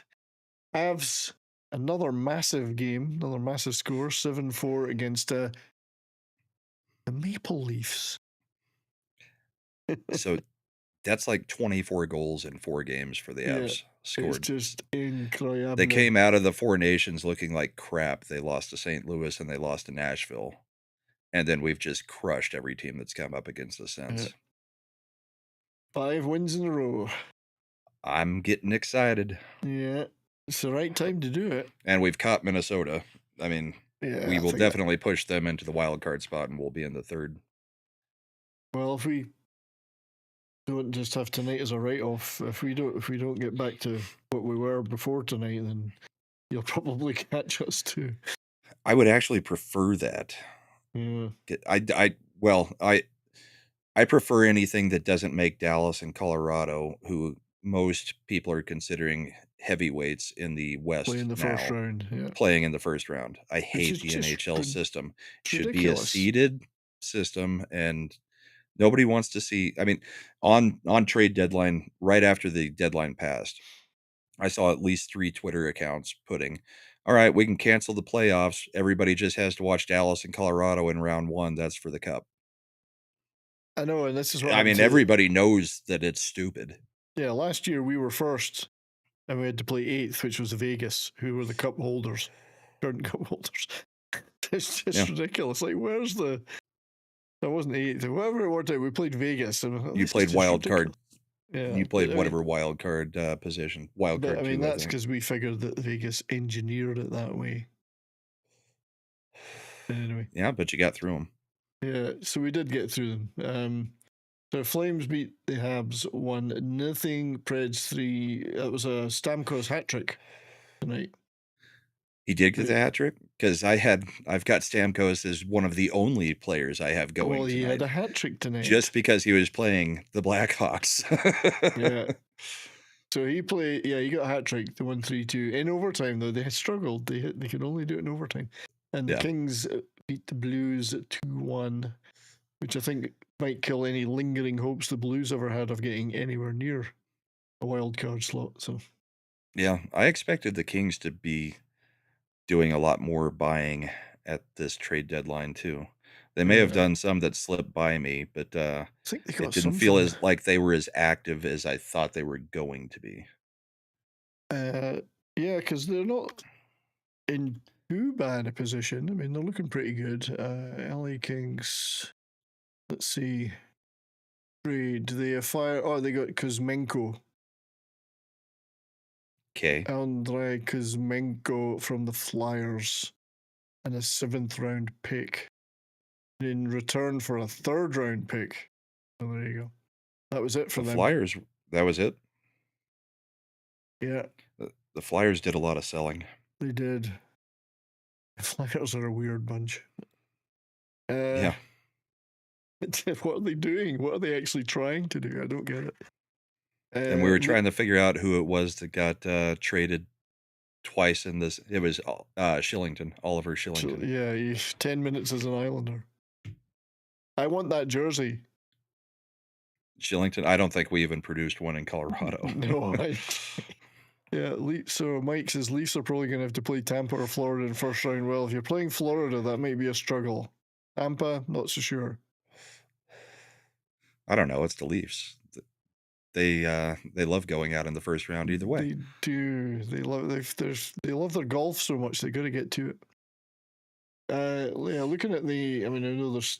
Speaker 1: Avs, another massive game, another massive score, 7-4 against the Maple Leafs.
Speaker 2: So that's like 24 goals in 4 games for the Avs scored.
Speaker 1: It's just incredible.
Speaker 2: They came out of the 4 Nations looking like crap. They lost to St. Louis and they lost to Nashville. And then we've just crushed every team that's come up against us since.
Speaker 1: 5 wins in a row.
Speaker 2: I'm getting excited.
Speaker 1: Yeah, it's the right time to do it.
Speaker 2: And we've caught Minnesota. I mean, we will definitely push them into the wild card spot, and we'll be in the 3rd.
Speaker 1: Well, if we don't just have tonight as a write-off, if we don't get back to what we were before tonight, then you'll probably catch us too.
Speaker 2: I would actually prefer that.
Speaker 1: Yeah.
Speaker 2: I prefer anything that doesn't make Dallas and Colorado, who most people are considering heavyweights in the West
Speaker 1: Play in the first round. Yeah.
Speaker 2: Playing in the first round. I hate the NHL system. It should be a seeded system, and nobody wants to see. I mean, on trade deadline, right after the deadline passed, I saw at least 3 Twitter accounts putting, all right, we can cancel the playoffs. Everybody just has to watch Dallas and Colorado in round 1. That's for the cup.
Speaker 1: I know, and this is what
Speaker 2: I mean, everybody knows that it's stupid.
Speaker 1: Yeah, last year we were first, and we had to play 8th, which was Vegas, who were the cup holders, current cup holders. It's just ridiculous. Like, where's the? That wasn't 8th. Whatever it worked out, we played Vegas. And
Speaker 2: you played wild card.
Speaker 1: Yeah,
Speaker 2: you played whatever wild card position. Wild card.
Speaker 1: I mean, that's because we figured that Vegas engineered it that way. Anyway.
Speaker 2: Yeah, but you got through them.
Speaker 1: Yeah, so we did get through them. So Flames beat the Habs 1-0. Preds 3. That was a Stamkos hat trick tonight.
Speaker 2: He did get the hat trick? Because I've got Stamkos as one of the only players I have going.
Speaker 1: Well, he had a hat trick tonight.
Speaker 2: Just because he was playing the Blackhawks.
Speaker 1: Yeah. So he played. Yeah, he got a hat trick. The 1-3-2 in overtime. Though they had struggled. They could only do it in overtime. And the Kings beat the Blues 2-1, which I think might kill any lingering hopes the Blues ever had of getting anywhere near a wild card slot. So.
Speaker 2: Yeah, I expected the Kings to be doing a lot more buying at this trade deadline too. They may have done some that slipped by me, but I think it didn't feel as like they were as active as I thought they were going to be.
Speaker 1: Yeah, because they're not in too bad a position. I mean, they're looking pretty good. LA Kings. Let's see. Trade. They acquired. Oh, they got Kuzmenko.
Speaker 2: Okay.
Speaker 1: Andrei Kuzmenko from the Flyers and a 7th round pick in return for a 3rd round pick. So there you go. That was it for them.
Speaker 2: Flyers, that was it?
Speaker 1: Yeah.
Speaker 2: The Flyers did a lot of selling.
Speaker 1: They did. The Flyers are a weird bunch.
Speaker 2: Yeah.
Speaker 1: What are they doing? What are they actually trying to do? I don't get it.
Speaker 2: And we were trying to figure out who it was that got traded twice in this. It was Shillington, Oliver Shillington.
Speaker 1: Yeah, 10 minutes as an Islander. I want that jersey.
Speaker 2: Shillington, I don't think we even produced one in Colorado.
Speaker 1: No, Yeah, so Mike says Leafs are probably going to have to play Tampa or Florida in first round. Well, if you're playing Florida, that might be a struggle. Tampa, not so sure.
Speaker 2: I don't know. It's the Leafs. They love going out in the first round either way.
Speaker 1: They do. They love their golf so much they got to get to it. Yeah, looking at I know there's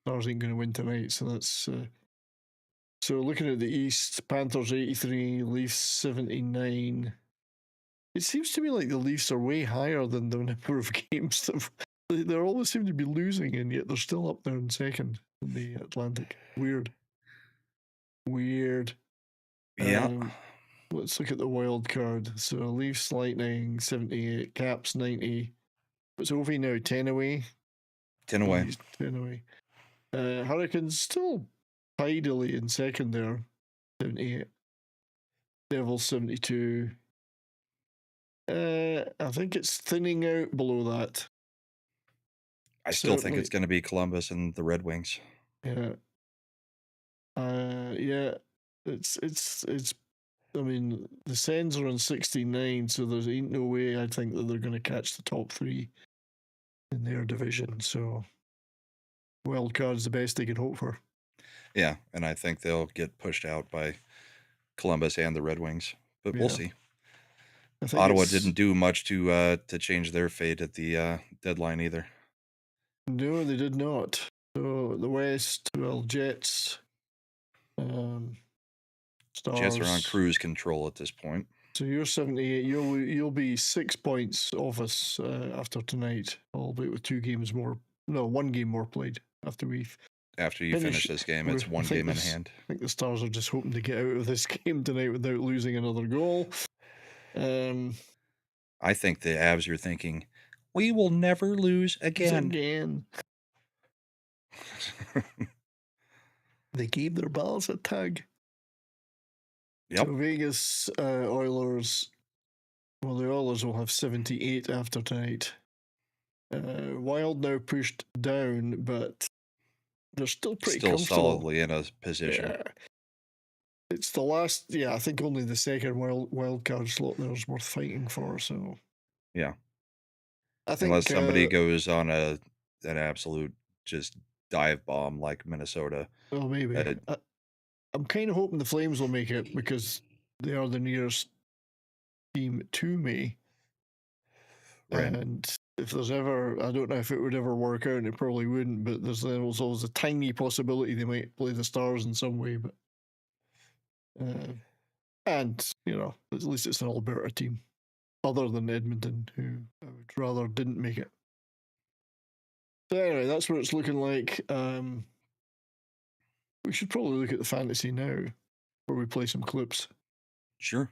Speaker 1: Stars ain't going to win tonight, so that's. So looking at the East, Panthers 83, Leafs 79. It seems to me like the Leafs are way higher than the number of games they always seem to be losing, and yet they're still up there in second in the Atlantic. Weird.
Speaker 2: Yeah.
Speaker 1: Let's look at the wild card. So Leafs, Lightning 78, Caps 90. What's Ovi now? 10 away.
Speaker 2: 10 away.
Speaker 1: 10 away. Hurricanes still tidily in second there, 78. Devils 72. I think it's thinning out below that.
Speaker 2: I still think it's going to be Columbus and the Red Wings.
Speaker 1: Yeah. Yeah. It's. I mean, the Sens are on 69, so there's ain't no way I think that they're going to catch the top three in their division. So, wild card's the best they can hope for.
Speaker 2: Yeah, and I think they'll get pushed out by Columbus and the Red Wings, but we'll see. Ottawa didn't do much to change their fate at the deadline either.
Speaker 1: No, they did not. So the West, well, Jets, Stars.
Speaker 2: Jets are on cruise control at this point.
Speaker 1: So you're 78. You'll be 6 points off us after tonight, albeit with 2 games more. No, 1 game more played after you
Speaker 2: finish this game. It's 1 game in hand.
Speaker 1: I think the Stars are just hoping to get out of this game tonight without losing another goal.
Speaker 2: I think the Avs are thinking, we will never lose again.
Speaker 1: They gave their balls a tug.
Speaker 2: Yep.
Speaker 1: So Vegas Oilers, well, the Oilers will have 78 after tonight. Wild now pushed down, but they're still pretty comfortable.
Speaker 2: Solidly in a position.
Speaker 1: Yeah. It's the last, I think only the second wild card slot there is worth fighting for. So,
Speaker 2: yeah,
Speaker 1: I think
Speaker 2: unless somebody goes on an absolute just dive bomb like Minnesota.
Speaker 1: Well, maybe. I'm kind of hoping the Flames will make it because they are the nearest team to me.
Speaker 2: Right.
Speaker 1: And if there's ever, I don't know if it would ever work out, and it probably wouldn't, but there's always a tiny possibility they might play the Stars in some way. But and at least it's an Alberta team, other than Edmonton, who I would rather didn't make it. So anyway, that's what it's looking like. We should probably look at the fantasy now, where we play some clips.
Speaker 2: Sure.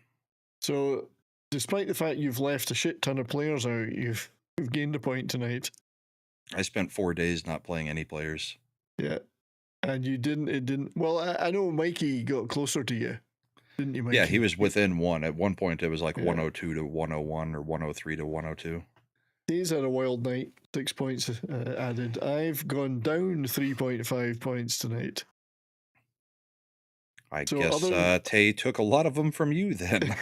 Speaker 1: So, despite the fact you've left a shit ton of players out, you've gained a point tonight.
Speaker 2: I spent 4 days not playing any players.
Speaker 1: Yeah. And you didn't. Well, I know Mikey got closer to you, didn't you, Mikey?
Speaker 2: Yeah, he was within 1. At one point, it was like 102 to 101 or 103 to 102.
Speaker 1: He's had a wild night. 6 points added. I've gone down 3.5 points tonight.
Speaker 2: I guess Tay took a lot of them from you then.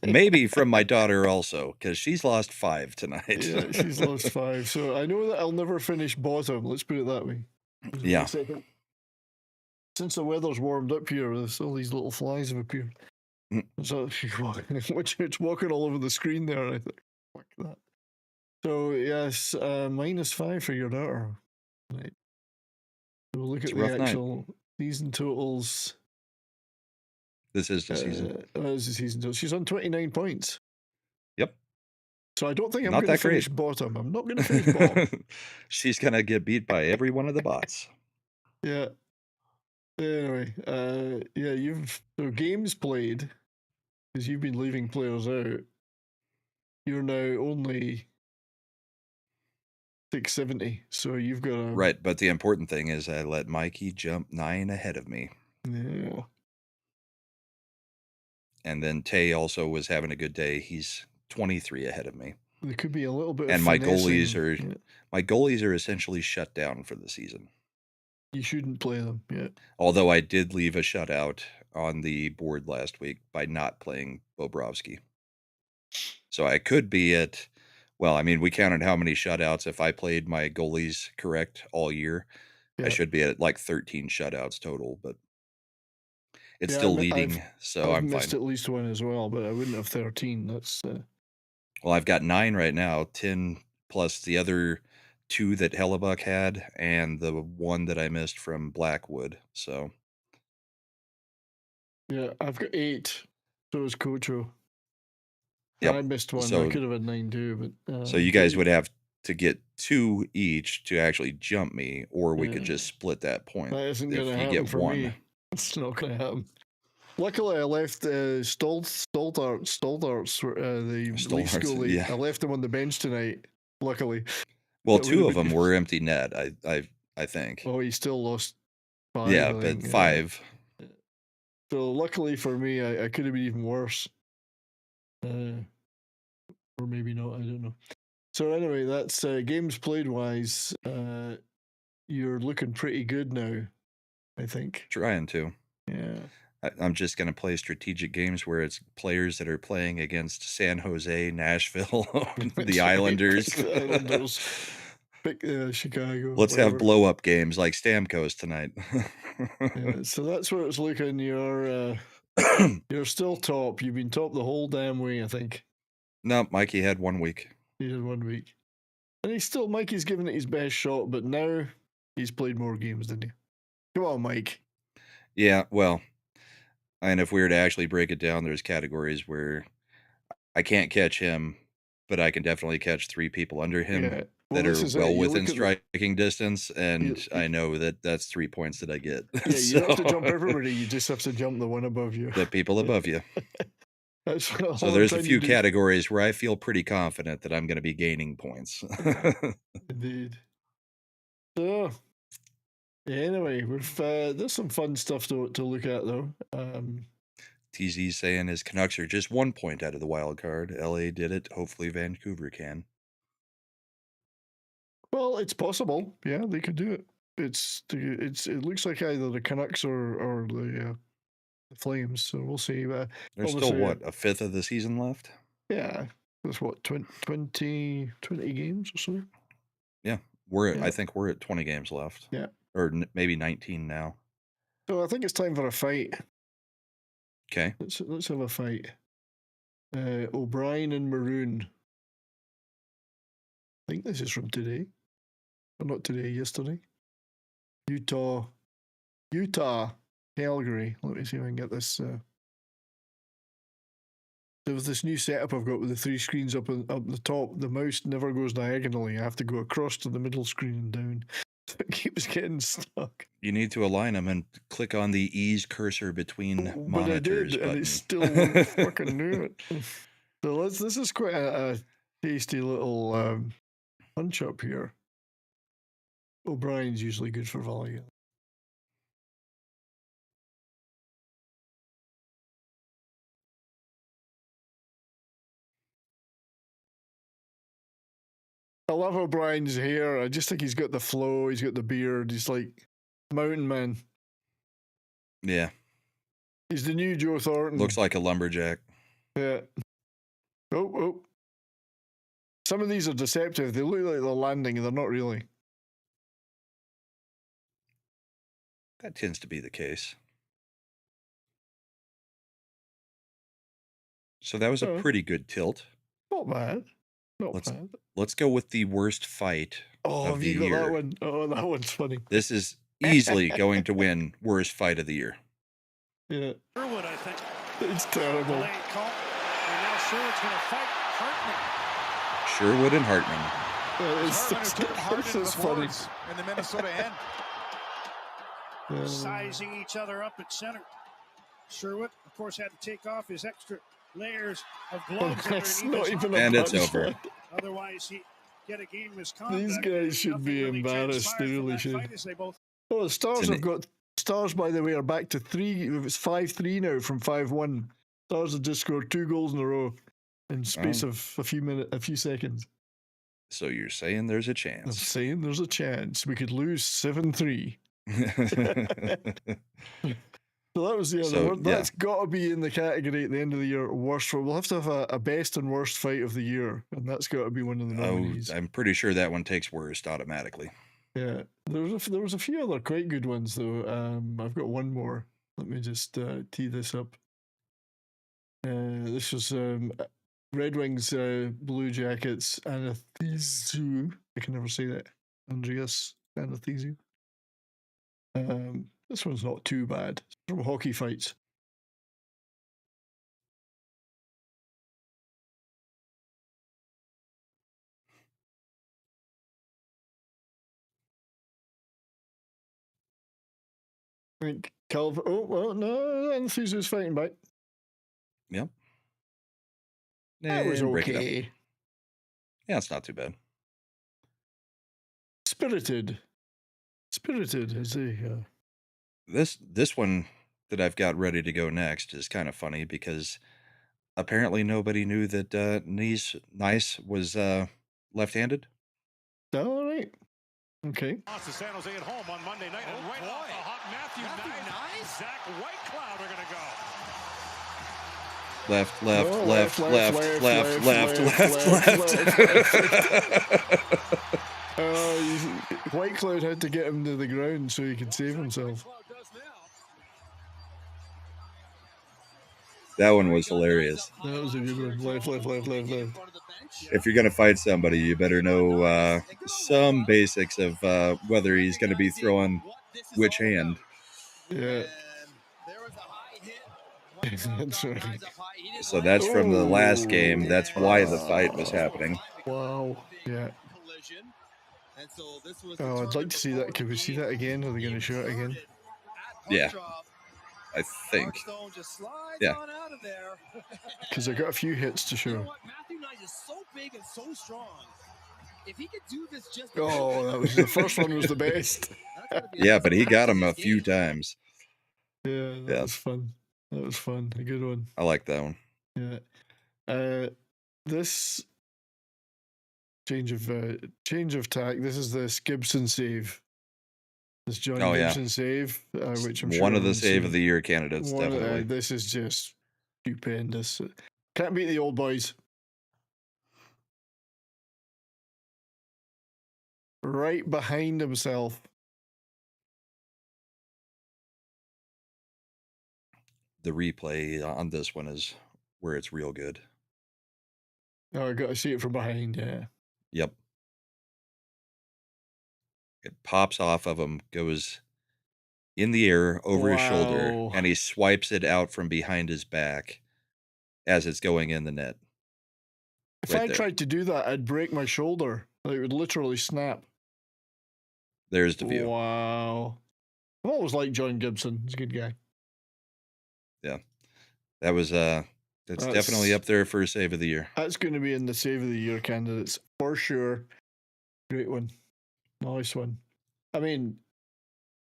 Speaker 2: Maybe from my daughter also, because she's lost 5 tonight.
Speaker 1: Yeah, she's lost 5. So I know that I'll never finish bottom. Let's put it that way.
Speaker 2: Yeah.
Speaker 1: Since the weather's warmed up here, all these little flies have appeared. So it's walking all over the screen there, and I think, fuck that. So yes, -5 for your daughter. Right. So we'll look at the actual season totals.
Speaker 2: This is the season.
Speaker 1: This is the season total. She's on 29 points.
Speaker 2: Yep.
Speaker 1: So I don't think I'm going to finish bottom. I'm not going to finish bottom.
Speaker 2: She's going to get beat by every one of the bots.
Speaker 1: Yeah. Anyway, so games played, because you've been leaving players out. You're now only 670, so you've got a...
Speaker 2: Right, but the important thing is I let Mikey jump 9 ahead of me.
Speaker 1: Yeah.
Speaker 2: And then Tay also was having a good day. He's 23 ahead of me.
Speaker 1: There could be a little bit of
Speaker 2: my goalies are essentially shut down for the season.
Speaker 1: You shouldn't play them. Yeah.
Speaker 2: Although I did leave a shutout on the board last week by not playing Bobrovsky. So I could be at, well, I mean, we counted how many shutouts. If I played my goalies correct all year, I should be at like 13 shutouts total, but it's still leading, so
Speaker 1: I've
Speaker 2: I'm
Speaker 1: missed
Speaker 2: fine.
Speaker 1: at least one as well, but I wouldn't have 13. That's
Speaker 2: Well, I've got 9 right now, 10 plus the other 2 that Hellebuck had, and the 1 that I missed from Blackwood. So
Speaker 1: yeah, I've got 8. So is Cocho.
Speaker 2: yep.
Speaker 1: I missed one.
Speaker 2: So
Speaker 1: I could have had 9 too, but
Speaker 2: so you guys would have to get 2 each to actually jump me, or we could just split that point.
Speaker 1: That isn't going to
Speaker 2: if you
Speaker 1: happen
Speaker 2: get
Speaker 1: for
Speaker 2: 1.
Speaker 1: me. It's not going to happen. Luckily, I left Stoltarts, the Leafs goalie.
Speaker 2: Yeah.
Speaker 1: I left him on the bench tonight. Luckily.
Speaker 2: Well, 2 of them were empty net. I think.
Speaker 1: Oh, he still lost 5.
Speaker 2: Yeah, but 5.
Speaker 1: So luckily for me, I could have been even worse. Or maybe not. I don't know. So anyway, that's games played wise. You're looking pretty good now, I think.
Speaker 2: Trying to.
Speaker 1: Yeah.
Speaker 2: I'm just going to play strategic games where it's players that are playing against San Jose, Nashville, the Islanders.
Speaker 1: Pick Chicago.
Speaker 2: Let's have blow-up games like Stamkos tonight.
Speaker 1: Yeah, so that's where it's looking. You're still top. You've been top the whole damn way, I think.
Speaker 2: No, Mikey had 1 week.
Speaker 1: He had 1 week. And Mikey's given it his best shot, but now he's played more games than you. Come on, Mike.
Speaker 2: Yeah, well, and if we were to actually break it down, there's categories where I can't catch him, but I can definitely catch 3 people under him that are well within striking distance, and I know that that's 3 points that I get.
Speaker 1: Yeah, you don't have to jump everybody. You just have to jump the one above you.
Speaker 2: The people above you.
Speaker 1: So
Speaker 2: there's a few categories where I feel pretty confident that I'm going to be gaining points.
Speaker 1: Indeed. So, anyway, there's some fun stuff to look at though.
Speaker 2: TZ saying his Canucks are just 1 point out of the wild card. LA did it. Hopefully Vancouver can.
Speaker 1: Well, it's possible. Yeah, they could do it. It looks like either the Canucks or the Flames. So we'll see.
Speaker 2: There's still what, a fifth of the season left?
Speaker 1: Yeah, there's what 20 games or something.
Speaker 2: Yeah, I think we're at 20 games left.
Speaker 1: Yeah,
Speaker 2: or maybe 19 now.
Speaker 1: So I think it's time for a fight.
Speaker 2: Okay,
Speaker 1: let's have a fight. O'Brien and Maroon. I think this is from today. Or not today, yesterday. Utah, Calgary. Let me see if I can get this. There was this new setup I've got with the 3 screens up the top. The mouse never goes diagonally. I have to go across to the middle screen and down. It keeps getting stuck.
Speaker 2: You need to align them and click on the ease cursor between monitors.
Speaker 1: But I did, and it still won't fucking do it. So this is quite a tasty little punch up here. O'Brien's usually good for value. I love O'Brien's hair. I just think he's got the flow. He's got the beard. He's like mountain man.
Speaker 2: Yeah.
Speaker 1: He's the new Joe Thornton.
Speaker 2: Looks like a lumberjack.
Speaker 1: Yeah. Oh. Some of these are deceptive. They look like they're landing and they're not really.
Speaker 2: That tends to be the case. So that was a pretty good tilt.
Speaker 1: Not bad. Not bad.
Speaker 2: Let's go with the worst fight of the year.
Speaker 1: You got that one? Oh, that one's funny.
Speaker 2: This is easily going to win worst fight of the year.
Speaker 1: Yeah.
Speaker 4: Sherwood, I think.
Speaker 1: It's terrible.
Speaker 4: And now Sherwood's going to fight Hartman.
Speaker 2: Sherwood and Hartman.
Speaker 1: It's funny.
Speaker 4: In the Minnesota end. Sizing each other up at center. Sherwood, of course, had to take off his extra layers of gloves underneath.
Speaker 2: And it's over.
Speaker 4: Otherwise, he get a game misconduct.
Speaker 1: These guys should be embarrassed. They really should. Oh, the Stars have got Stars. By the way, are back to 3. It's 5-3 now from 5-1. Stars have just scored 2 goals in a row in space of a few seconds.
Speaker 2: So you're saying there's a chance?
Speaker 1: I'm saying there's a chance we could lose 7-3. So that was
Speaker 2: So,
Speaker 1: that's got to be in the category at the end of the year. Worst. We'll have to have a best and worst fight of the year, and that's got to be one of the nominees.
Speaker 2: I'm pretty sure that one takes worst automatically.
Speaker 1: Yeah, there was a few other quite good ones though. I've got one more. Let me just tee this up. This was Red Wings, Blue Jackets, Anathizu. I can never say that. Andreas Anathizu. This one's not too bad. It's from Hockey Fights. I think Calvin. Oh well, no, Anathizu's fighting back.
Speaker 2: Yep.
Speaker 1: That was
Speaker 2: And break it up.
Speaker 1: okay.
Speaker 2: Yeah, it's not too bad.
Speaker 1: Spirited is a.
Speaker 2: This one that I've got ready to go next is kind of funny because apparently nobody knew that Nice was left-handed.
Speaker 1: All right. Okay.
Speaker 4: Lost to San Jose at home on Monday night, and right off the hop, Matthew Nice, Zach Whitecloud are going to go.
Speaker 2: Left.
Speaker 1: Whitecloud had to get him to the ground so he could save himself.
Speaker 2: That one was hilarious.
Speaker 1: That was a good one. Left.
Speaker 2: If you're going to fight somebody, you better know some basics of whether he's going to be throwing which hand.
Speaker 1: Yeah. That's right.
Speaker 2: So that's from the last game. That's why the fight was happening.
Speaker 1: Wow. Yeah. Oh, I'd like to see that. Can we see that again? Are they going to show it again?
Speaker 2: Yeah. I think. Yeah.
Speaker 1: Because I got a few hits to show.
Speaker 5: Matthew Nice is so big and so strong. If he could do this just
Speaker 1: that was the first one was the best.
Speaker 2: Yeah, but he got him a few times.
Speaker 1: Yeah, that was fun. That was fun. A good one.
Speaker 2: I like that one.
Speaker 1: Yeah. This change of tack. This is this Gibson save. This John Gibson save, which I'm sure
Speaker 2: one of the save of the year candidates. Definitely.
Speaker 1: This is just stupendous. Can't beat the old boys. Right behind himself.
Speaker 2: The replay on this one is where it's real good.
Speaker 1: Oh, I got to see it from behind, yeah.
Speaker 2: Yep. It pops off of him, goes in the air over his shoulder, and he swipes it out from behind his back as it's going in the net.
Speaker 1: If I tried to do that, I'd break my shoulder. It would literally snap.
Speaker 2: There's the view.
Speaker 1: Wow. I've always liked John Gibson. He's a good guy.
Speaker 2: Yeah. That was that's definitely up there for save of the year.
Speaker 1: That's going to be in the save of the year candidates for sure. Great one. Nice one. I mean,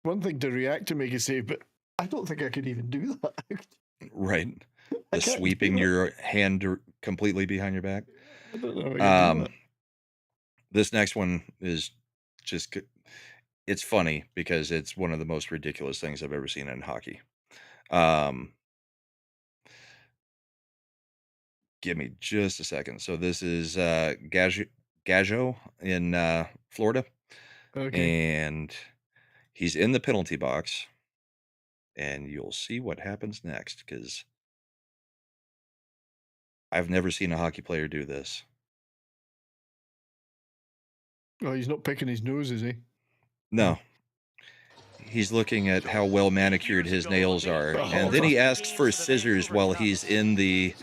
Speaker 1: one thing to react to make a save, but I don't think I could even do that.
Speaker 2: Right. The sweeping your hand completely behind your back.
Speaker 1: I don't know how I can do that.
Speaker 2: This next one is just, it's funny because it's one of the most ridiculous things I've ever seen in hockey. Give me just a second. So this is Gajo in Florida.
Speaker 1: Okay.
Speaker 2: And he's in the penalty box. And you'll see what happens next, because I've never seen a hockey player do this.
Speaker 1: Oh, he's not picking his nose, is he?
Speaker 2: No. He's looking at how well manicured his nails are. And then he asks for scissors while he's in the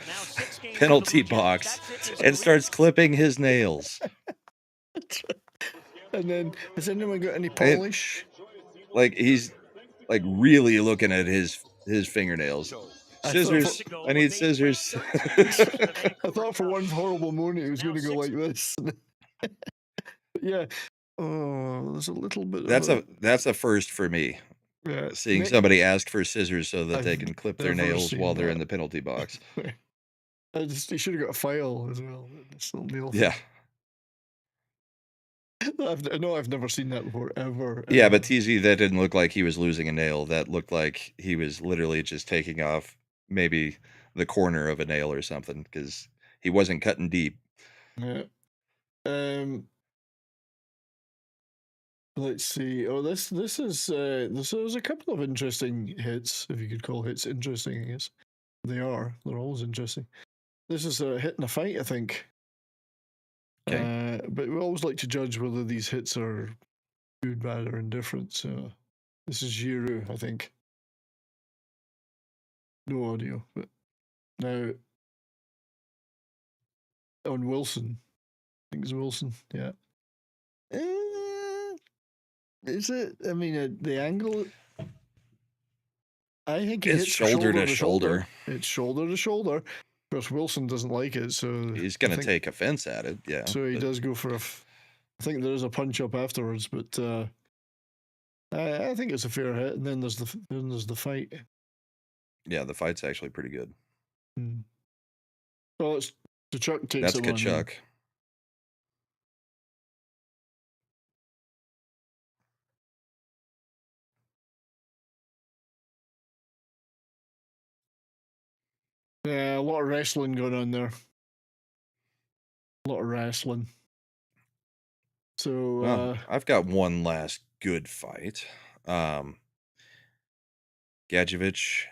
Speaker 2: penalty box and starts clipping his nails.
Speaker 1: And then, has anyone got any polish?
Speaker 2: He's like really looking at his fingernails. Scissors. I need scissors.
Speaker 1: I thought for one horrible moment it was going to go like this. Yeah. Oh, there's a little bit.
Speaker 2: That's a first for me.
Speaker 1: Yeah.
Speaker 2: Seeing somebody ask for scissors so that they can clip their nails while they're in the penalty box.
Speaker 1: He should have got a file as well.
Speaker 2: Yeah.
Speaker 1: I've never seen that before, ever.
Speaker 2: Yeah, but TZ, that didn't look like he was losing a nail. That looked like he was literally just taking off maybe the corner of a nail or something, because he wasn't cutting deep.
Speaker 1: Yeah. Let's see. Oh, this is there's a couple of interesting hits, if you could call hits interesting. I guess they are. They're always interesting. This is a hit and a fight, I think.
Speaker 2: Okay.
Speaker 1: But we always like to judge whether these hits are good, bad, or indifferent. So this is Giroux, I think. No audio, but now on Wilson. I think it's Wilson. Yeah. Is it? I mean, the angle. I think
Speaker 2: It's
Speaker 1: hits
Speaker 2: shoulder to shoulder.
Speaker 1: It's shoulder to shoulder. Of course, Wilson doesn't like it, so
Speaker 2: he's going to take offense at it. Yeah.
Speaker 1: So he does go for I think there is a punch up afterwards, but I think it's a fair hit. And then there's the fight.
Speaker 2: Yeah, the fight's actually pretty good.
Speaker 1: Well, it's Kachuk takes
Speaker 2: That's
Speaker 1: it on.
Speaker 2: Kachuk.
Speaker 1: Yeah, a lot of wrestling going on there. A lot of wrestling. So
Speaker 2: well, I've got one last good fight. Gadjevich.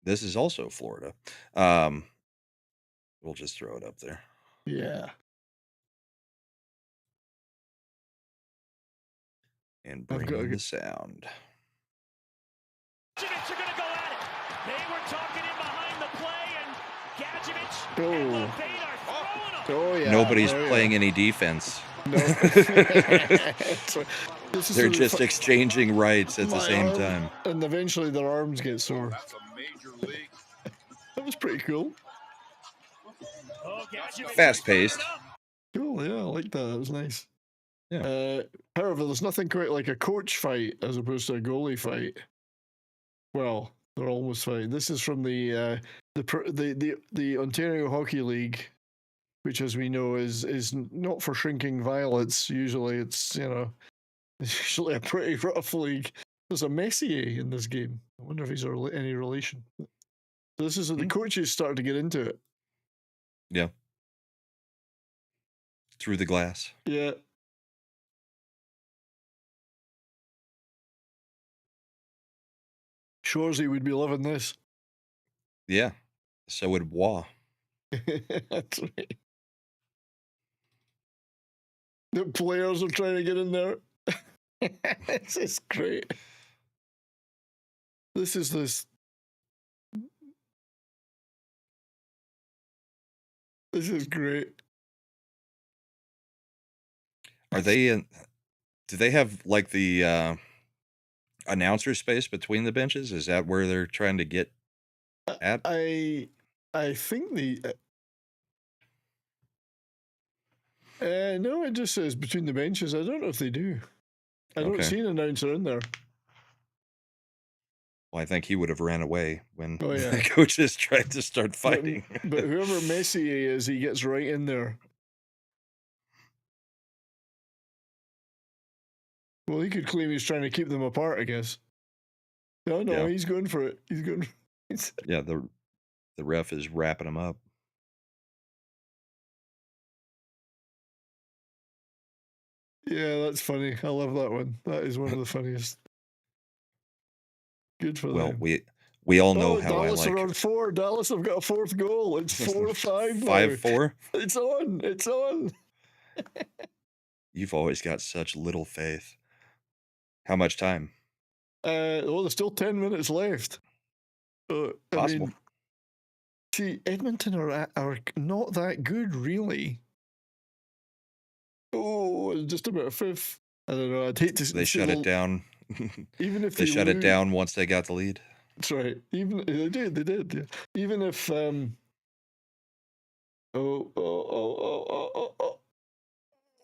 Speaker 2: This is also Florida. We'll just throw it up there.
Speaker 1: Yeah.
Speaker 2: And bring in the sound.
Speaker 6: Gadjevich are going to go at it. They were talking in behind the play, and Gadjevich and Lopate are throwing them.
Speaker 1: Oh, yeah.
Speaker 2: Nobody's playing any defense.
Speaker 1: No.
Speaker 2: They're just exchanging rights at the same time.
Speaker 1: And eventually their arms get sore.
Speaker 7: That's a major league.
Speaker 1: That was pretty cool.
Speaker 2: Fast paced.
Speaker 1: Cool, yeah, I like that. That was nice.
Speaker 2: Yeah.
Speaker 1: However, there's nothing quite like a coach fight as opposed to a goalie fight. Well, they're almost fighting. This is from the Ontario Hockey League, which, as we know, is not for shrinking violets. Usually, it's usually a pretty rough league. There's a Messier in this game. I wonder if he's any relation. This is the coaches starting to get into it.
Speaker 2: Yeah. Through the glass.
Speaker 1: Yeah. Shoresy would be loving this.
Speaker 2: Yeah. So would Wah.
Speaker 1: That's right. The players are trying to get in there. This is great. This is great.
Speaker 2: Are they in? Do they have like the announcer space between the benches? Is that where they're trying to get at?
Speaker 1: I think no, it just says between the benches. I don't know if they do. I don't see an announcer in there.
Speaker 2: Well, I think he would have ran away when
Speaker 1: the
Speaker 2: coaches tried to start fighting.
Speaker 1: But whoever Messier is, he gets right in there. Well, he could claim he's trying to keep them apart, I guess. No, he's going for it. He's going.
Speaker 2: Yeah, the ref is wrapping him up.
Speaker 1: Yeah, that's funny. I love that one. That is one of the funniest. Good for them.
Speaker 2: Well, we all know how
Speaker 1: Dallas
Speaker 2: I like.
Speaker 1: Are on 4. Dallas have got a 4th goal. It's 4-5 now.
Speaker 2: 5-4.
Speaker 1: It's on. It's on.
Speaker 2: You've always got such little faith. How much time?
Speaker 1: There's still 10 minutes left.
Speaker 2: Possible.
Speaker 1: I mean, see, Edmonton are not that good, really. Oh, just about a 5th. I don't know. I'd hate to.
Speaker 2: They shut it down.
Speaker 1: Even if
Speaker 2: they shut it down once they got the lead.
Speaker 1: That's right. Even they did. Yeah. Even if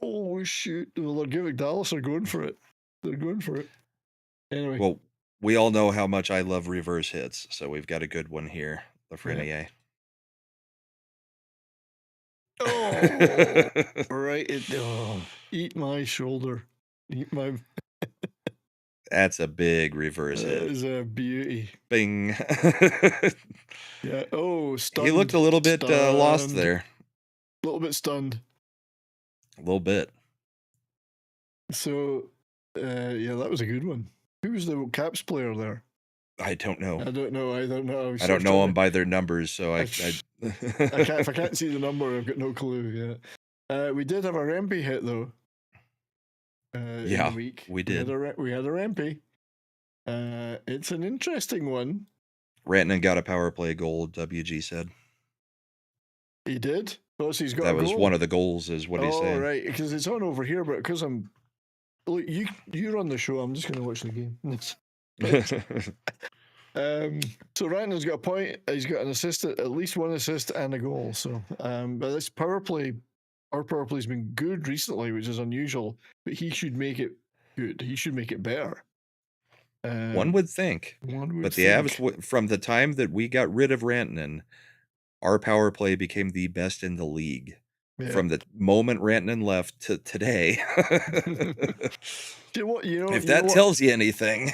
Speaker 1: oh shoot! Well, they're giving Dallas are going for it. They're going for it. Anyway.
Speaker 2: Well, we all know how much I love reverse hits, so we've got a good one here. Lafreniere.
Speaker 1: Oh, right. Eat my shoulder. Eat my.
Speaker 2: That's a big reverse
Speaker 1: That
Speaker 2: hit.
Speaker 1: is a beauty.
Speaker 2: Bing.
Speaker 1: Yeah. Oh, stunned.
Speaker 2: He looked a little bit lost
Speaker 1: stunned.
Speaker 2: there.
Speaker 1: A little bit stunned.
Speaker 2: A little bit.
Speaker 1: So, yeah, that was a good one. Who was the Caps player there?
Speaker 2: I don't know.
Speaker 1: I don't know. I don't know.
Speaker 2: I don't know them by their numbers, so I
Speaker 1: can't, if I can't see the number, I've got no clue. Yeah. We did have a Rempy hit though. In the week.
Speaker 2: We did.
Speaker 1: We had a Rempy. It's an interesting one.
Speaker 2: Rantanen got a power play goal, WG said.
Speaker 1: He did? Oh, so he's got
Speaker 2: that
Speaker 1: a
Speaker 2: was
Speaker 1: goal?
Speaker 2: One of the goals is what he's saying.
Speaker 1: Oh, right, because it's on over here, but because I'm... Look, you run the show, I'm just going to watch the game. So Rantanen's got a point. He's got an assist, at least one assist and a goal. So, but this power play, our power play's been good recently, which is unusual, but he should make it good. He should make it better.
Speaker 2: One would think. But the Avs, from the time that we got rid of Rantanen, our power play became the best in the league. Yeah. From the moment Rantanen left to today. If that tells you anything.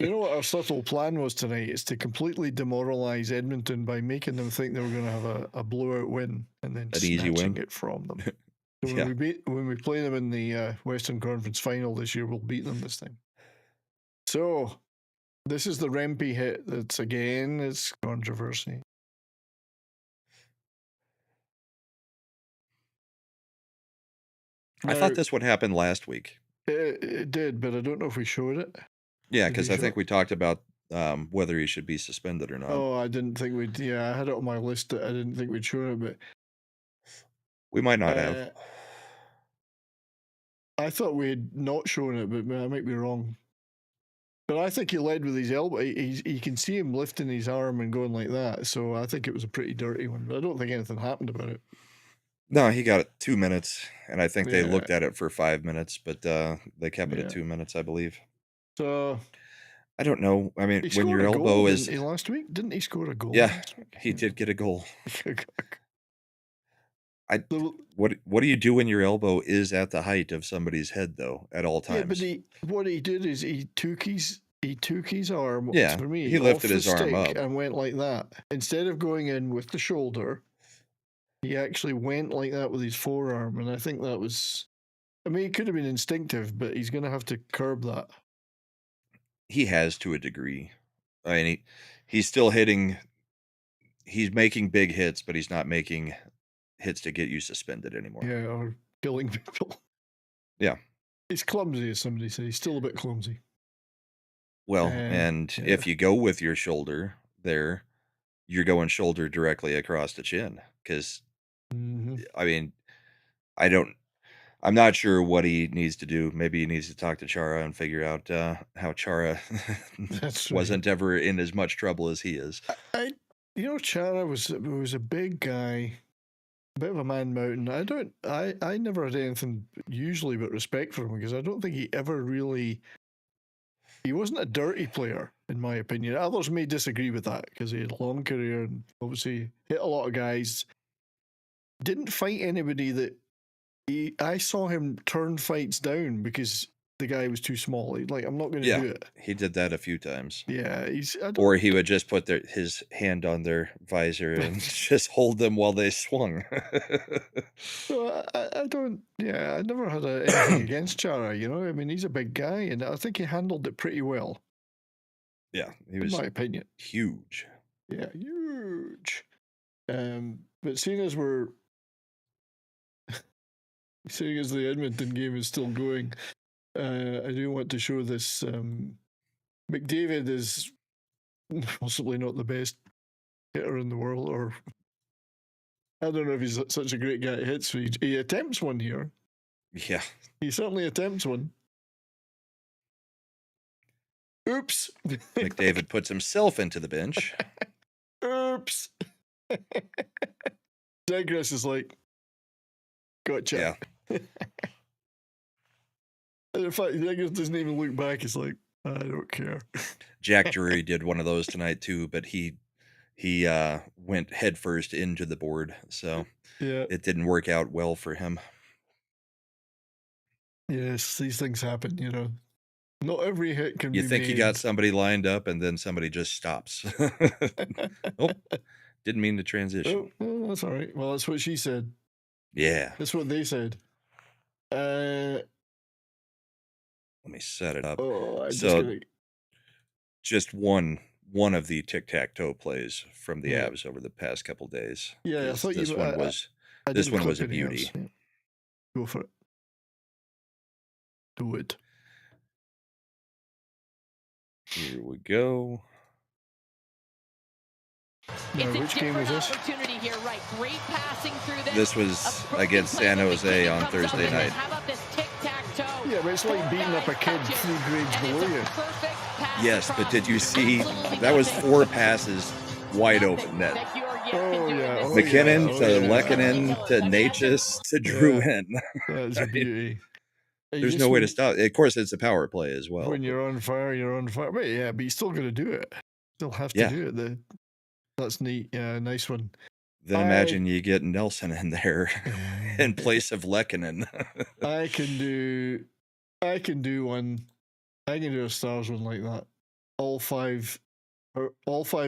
Speaker 1: You know what our subtle plan was tonight is to completely demoralize Edmonton by making them think they were going to have a blowout win and then snatching it from them. So when we play them in the Western Conference final this year, we'll beat them this time. So this is the Rempy hit. That's again, it's controversy.
Speaker 2: I thought this would happen last week.
Speaker 1: It did, but I don't know if we showed it.
Speaker 2: Yeah, because I think we talked about whether he should be suspended or not.
Speaker 1: Oh, I didn't think we'd. Yeah, I had it on my list. I didn't think we'd show it, but
Speaker 2: we might not have.
Speaker 1: I thought we had not shown it, but I might be wrong. But I think he led with his elbow. You can see him lifting his arm and going like that. So I think it was a pretty dirty one. But I don't think anything happened about it.
Speaker 2: No, he got it 2 minutes, and I think they looked at it for 5 minutes, but they kept it at 2 minutes, I believe.
Speaker 1: So
Speaker 2: I don't know. I mean, when your elbow is
Speaker 1: last week, didn't he score a goal?
Speaker 2: Yeah, he did get a goal. What do you do when your elbow is at the height of somebody's head though at all times?
Speaker 1: Yeah, but what he did is he took his arm.
Speaker 2: Yeah,
Speaker 1: for me,
Speaker 2: he lifted his arm up
Speaker 1: and went like that instead of going in with the shoulder. He actually went like that with his forearm, and I think that was. I mean, it could have been instinctive, but he's going to have to curb that.
Speaker 2: He has to a degree. I mean, he's still hitting. He's making big hits, but he's not making hits to get you suspended anymore.
Speaker 1: Yeah, or killing people.
Speaker 2: Yeah.
Speaker 1: He's clumsy, as somebody said. He's still a bit clumsy.
Speaker 2: Well, and if you go with your shoulder there, you're going shoulder directly across the chin. Because, I mean, I'm not sure what he needs to do. Maybe he needs to talk to Chara and figure out how Chara wasn't ever in as much trouble as he is.
Speaker 1: Chara was a big guy, a bit of a man mountain. I never had anything usually but respect for him because I don't think he ever really. He wasn't a dirty player, in my opinion. Others may disagree with that because he had a long career and obviously hit a lot of guys. Didn't fight anybody that I saw him turn fights down because the guy was too small. He's like, I'm not going to do it.
Speaker 2: He did that a few times.
Speaker 1: Yeah,
Speaker 2: or he would just put his hand on their visor and just hold them while they swung.
Speaker 1: So I never had anything against Chara, I mean, he's a big guy, and I think he handled it pretty well.
Speaker 2: Yeah, he was,
Speaker 1: in my opinion,
Speaker 2: huge.
Speaker 1: Yeah, huge. But seeing as the Edmonton game is still going, I do want to show this. McDavid is possibly not the best hitter in the world, or I don't know if he's such a great guy at hits. He attempts one here.
Speaker 2: Yeah.
Speaker 1: He certainly attempts one. Oops.
Speaker 2: McDavid puts himself into the bench.
Speaker 1: Oops. Zegras is like, gotcha.
Speaker 2: Yeah.
Speaker 1: In fact, Zegras doesn't even look back. He's like, I don't care.
Speaker 2: Jack Drury did one of those tonight too, but he he went headfirst into the board, so it didn't work out well for him.
Speaker 1: Yes, these things happen, you know. Not every hit can be
Speaker 2: You think
Speaker 1: made.
Speaker 2: you got somebody lined up, and then somebody just stops. Oh, didn't mean to transition.
Speaker 1: Oh, that's all right. Well, that's what she said.
Speaker 2: Yeah.
Speaker 1: That's what they said.
Speaker 2: Let me set it up.
Speaker 1: Oh,
Speaker 2: just one of the tic-tac-toe plays from the Avs over the past couple days.
Speaker 1: Yeah, I thought
Speaker 2: this one was a beauty.
Speaker 1: Yeah. Go for it. Do it.
Speaker 2: Here we go.
Speaker 1: Now, which game was this?
Speaker 7: Here, right? Great passing through
Speaker 2: this was against San Jose on Thursday night.
Speaker 1: Yeah, but it's like beating up a kid 3 grades below you.
Speaker 2: Yes, but did you see that was 4 passes wide open net?
Speaker 1: Oh, yeah.
Speaker 2: McKinnon to Lehkonen to Natchez to Drouin.
Speaker 1: That's a beauty.
Speaker 2: There's no way to stop. Of course, it's a power play as well.
Speaker 1: When you're on fire, you're on fire. But yeah, but you still got to do it. Still have to do it. That's neat. Yeah, nice one.
Speaker 2: Then imagine you get Nelson in there in place of Lehkonen.
Speaker 1: I can do one. I can do a Stars one like that. All five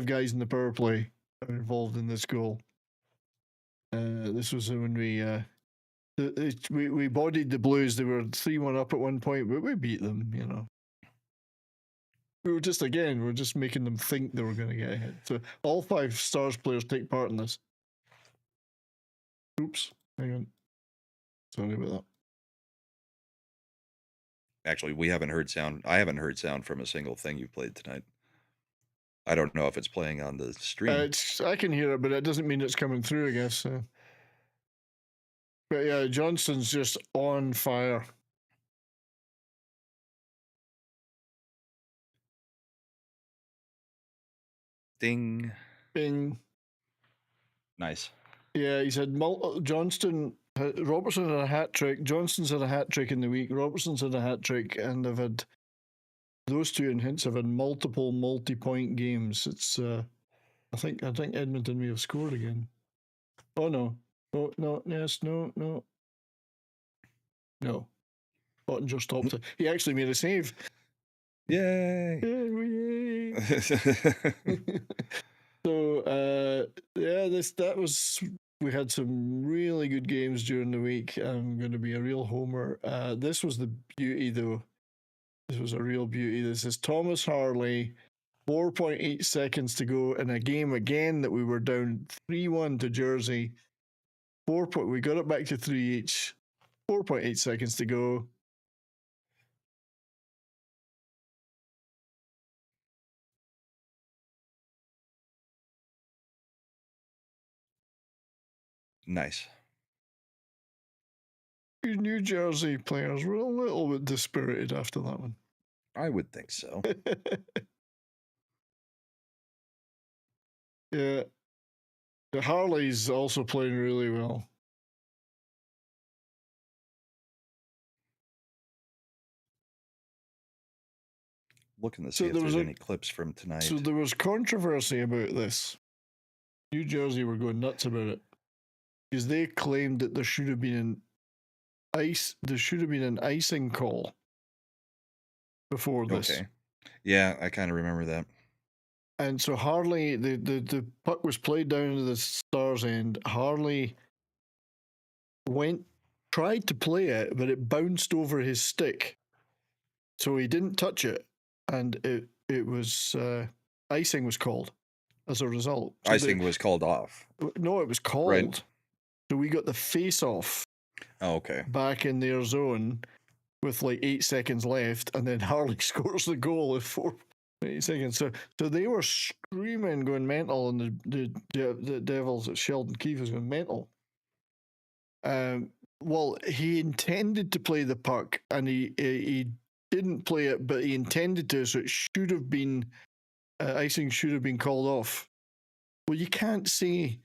Speaker 1: guys in the power play are involved in this goal. This was when we bodied the Blues. They were 3-1 up at one point, but we beat them, you know. We're just making them think they were going to get ahead. So all 5 Stars players take part in this. Oops, hang on. Sorry about that.
Speaker 2: Actually, we haven't heard sound. I haven't heard sound from a single thing you played tonight. I don't know if it's playing on the stream.
Speaker 1: I can hear it, but it doesn't mean it's coming through, I guess. But yeah, Johnston's just on fire.
Speaker 2: Ding.
Speaker 1: Bing.
Speaker 2: Nice.
Speaker 1: Yeah, he's had Robertson had a hat trick. Johnston's had a hat trick in the week. Robertson's had a hat trick, and they've had those two in Hintz have had multiple multi-point games. It's I think Edmonton may have scored again. Oh no. Oh no, yes, no. No. Ottinger stopped it. He actually made a save.
Speaker 2: Yay.
Speaker 1: Yay. So we had some really good games during the week. I'm going to be a real homer. This was the beauty though. This was a real beauty. This is Thomas Harley, 4.8 seconds to go in a game again that we were down 3-1 to Jersey. We got it back to 3 each. 4.8 seconds to go.
Speaker 2: Nice.
Speaker 1: New Jersey players were a little bit dispirited after that one.
Speaker 2: I would think so.
Speaker 1: Yeah. The Harley's also playing really well.
Speaker 2: Looking to see if there's any clips from tonight.
Speaker 1: So there was controversy about this. New Jersey were going nuts about it because they claimed that there should have been an icing call before this.
Speaker 2: Okay. Yeah, I kind of remember that.
Speaker 1: And so Harley, the puck was played down to the Stars' end. Harley tried to play it, but it bounced over his stick. So he didn't touch it, and it was icing was called as a result. So
Speaker 2: icing was called off.
Speaker 1: No, it was called.
Speaker 2: Right.
Speaker 1: So we got the face-off.
Speaker 2: Oh, okay.
Speaker 1: Back in their zone with like 8 seconds left, and then Harley scores the goal at 4.8 seconds. So they were screaming, going mental, and the Devils at Sheldon Keefe was going mental. Well, he intended to play the puck, and he didn't play it, but he intended to, so it should have been icing should have been called off. Well, you can't say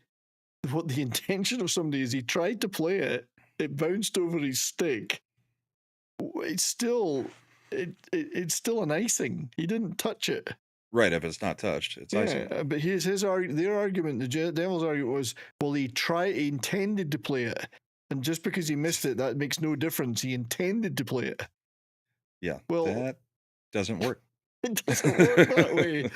Speaker 1: what the intention of somebody is. He tried to play it. It bounced over his stick. It's still an icing. He didn't touch it.
Speaker 2: Right, if it's not touched, it's icing.
Speaker 1: Yeah, but their argument, the Devils' argument was, well, he intended to play it, and just because he missed it, that makes no difference. He intended to play it.
Speaker 2: Yeah,
Speaker 1: well,
Speaker 2: that doesn't work.
Speaker 1: It doesn't work that way.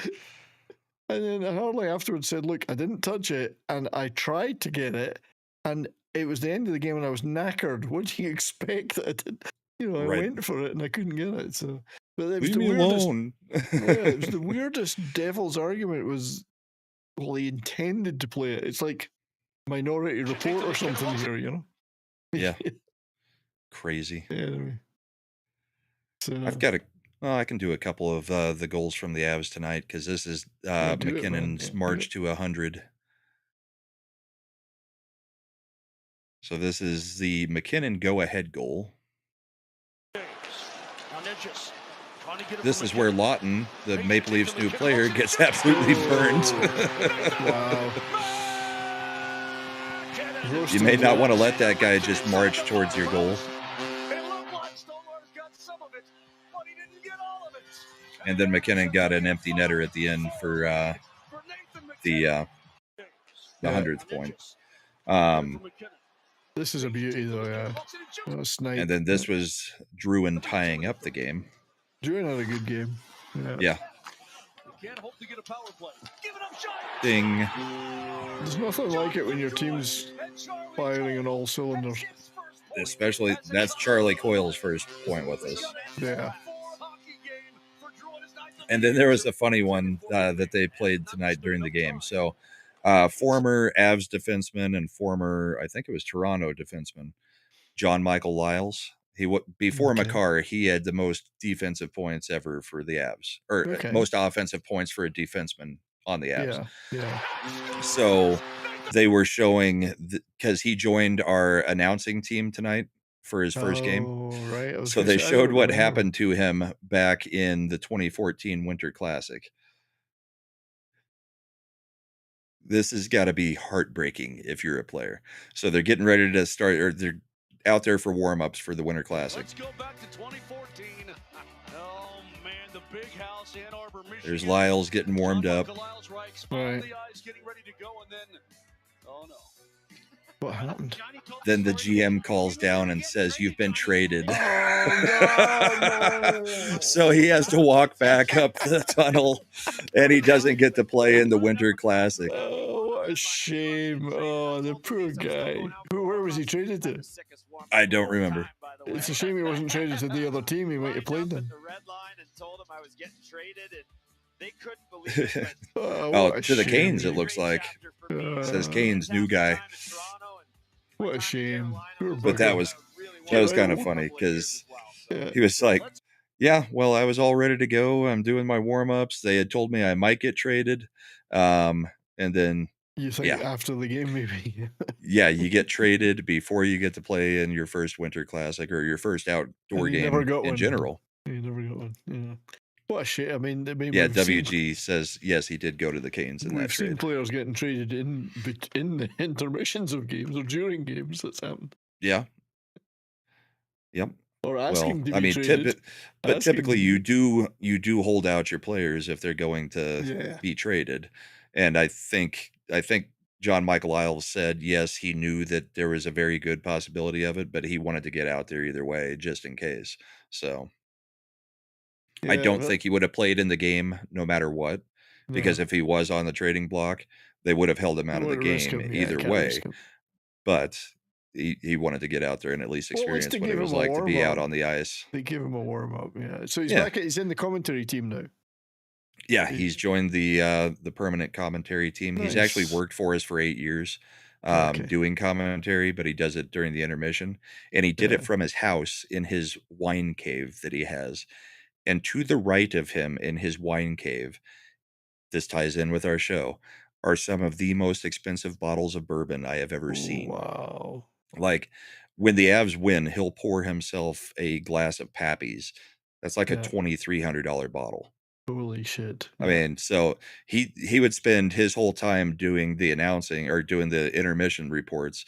Speaker 1: And then Harley afterwards said, look, I didn't touch it, and I tried to get it, and it was the end of the game, and I was knackered. What do you expect that I did? I went for it, and I couldn't get it. So, but it was
Speaker 2: Leave me alone.
Speaker 1: It was the weirdest Devil's argument was, well, he intended to play it. It's like Minority Report or something here,
Speaker 2: Yeah. Crazy.
Speaker 1: Yeah. So,
Speaker 2: I've got I can do a couple of the goals from the Avs tonight because this is McKinnon's march to 100. So this is the McKinnon go-ahead goal. This is where Lawton, the Maple Leafs' new player, gets absolutely burned.
Speaker 1: Wow.
Speaker 2: You may not want to let that guy just march towards your goal. And then McKinnon got an empty netter at the end for the 100th point.
Speaker 1: This is a beauty, though, yeah.
Speaker 2: And then this was Druin tying up the game.
Speaker 1: Druin had a good game.
Speaker 2: Yeah. Ding.
Speaker 1: There's nothing like it when your team's firing on all cylinders.
Speaker 2: Especially, that's Charlie Coyle's first point with us.
Speaker 1: Yeah.
Speaker 2: And then there was a funny one that they played tonight during the game. So, former Avs defenseman and former, I think it was Toronto defenseman, John Michael Lyles. Before Makar, he had the most defensive points ever for the Avs, or most offensive points for a defenseman on the Avs.
Speaker 1: Yeah.
Speaker 2: So they were showing, because he joined our announcing team tonight for his first game.
Speaker 1: Right.
Speaker 2: So they showed what happened to him back in the 2014 Winter Classic. This has got to be heartbreaking if you're a player. So they're getting ready to start, or they're out there for warm-ups for the Winter Classic.
Speaker 6: Let's go back to 2014. Oh man, the big house in Ann Arbor, Michigan.
Speaker 2: There's Lyles getting warmed up.
Speaker 1: Right.
Speaker 6: Getting ready to go, and then, oh no.
Speaker 1: What happened?
Speaker 2: Then the GM calls down and says, "You've been traded."
Speaker 1: Oh, no.
Speaker 2: So he has to walk back up the tunnel, and he doesn't get to play in the Winter Classic.
Speaker 1: Oh, what a shame. Oh, the poor guy. Where was he traded to?
Speaker 2: I don't remember.
Speaker 1: It's a shame he wasn't traded to the other team. He might have played them.
Speaker 5: They couldn't believe it.
Speaker 2: To the Canes, it looks like. It says Canes, new guy.
Speaker 1: What a shame.
Speaker 2: But that was kind of funny because he was like, yeah, well, I was all ready to go. I'm doing my warm-ups. They had told me I might get traded. And then
Speaker 1: you think after the game, maybe?
Speaker 2: Yeah, you get traded before you get to play in your first Winter Classic or your first outdoor game in general.
Speaker 1: You never got one. Yeah. What a shit. I mean,
Speaker 2: WG says, yes, he did go to the Canes in that
Speaker 1: We've seen
Speaker 2: trade.
Speaker 1: players getting traded in the intermissions of games or during games. That's happened.
Speaker 2: Yeah. Yep.
Speaker 1: Or asking to be
Speaker 2: I mean,
Speaker 1: traded.
Speaker 2: but typically you do hold out your players if they're going to be traded. And I think John Michael Lyles said, yes, he knew that there was a very good possibility of it, but he wanted to get out there either way, just in case. So I don't think he would have played in the game no matter what, because if he was on the trading block, they would have held him out of the game either way. But he wanted to get out there and at least experience what it was like to be out on the ice.
Speaker 1: They give him a warm-up, So he's back. He's in the commentary team now.
Speaker 2: Yeah, he's joined the permanent commentary team. Nice. He's actually worked for us for 8 years doing commentary, but he does it during the intermission. And he did it from his house in his wine cave that he has. And to the right of him in his wine cave, this ties in with our show, are some of the most expensive bottles of bourbon I have ever seen.
Speaker 1: Wow.
Speaker 2: Like, when the Avs win, he'll pour himself a glass of Pappy's. That's like a $2,300 bottle.
Speaker 1: Holy shit.
Speaker 2: I mean, so he would spend his whole time doing the announcing or doing the intermission reports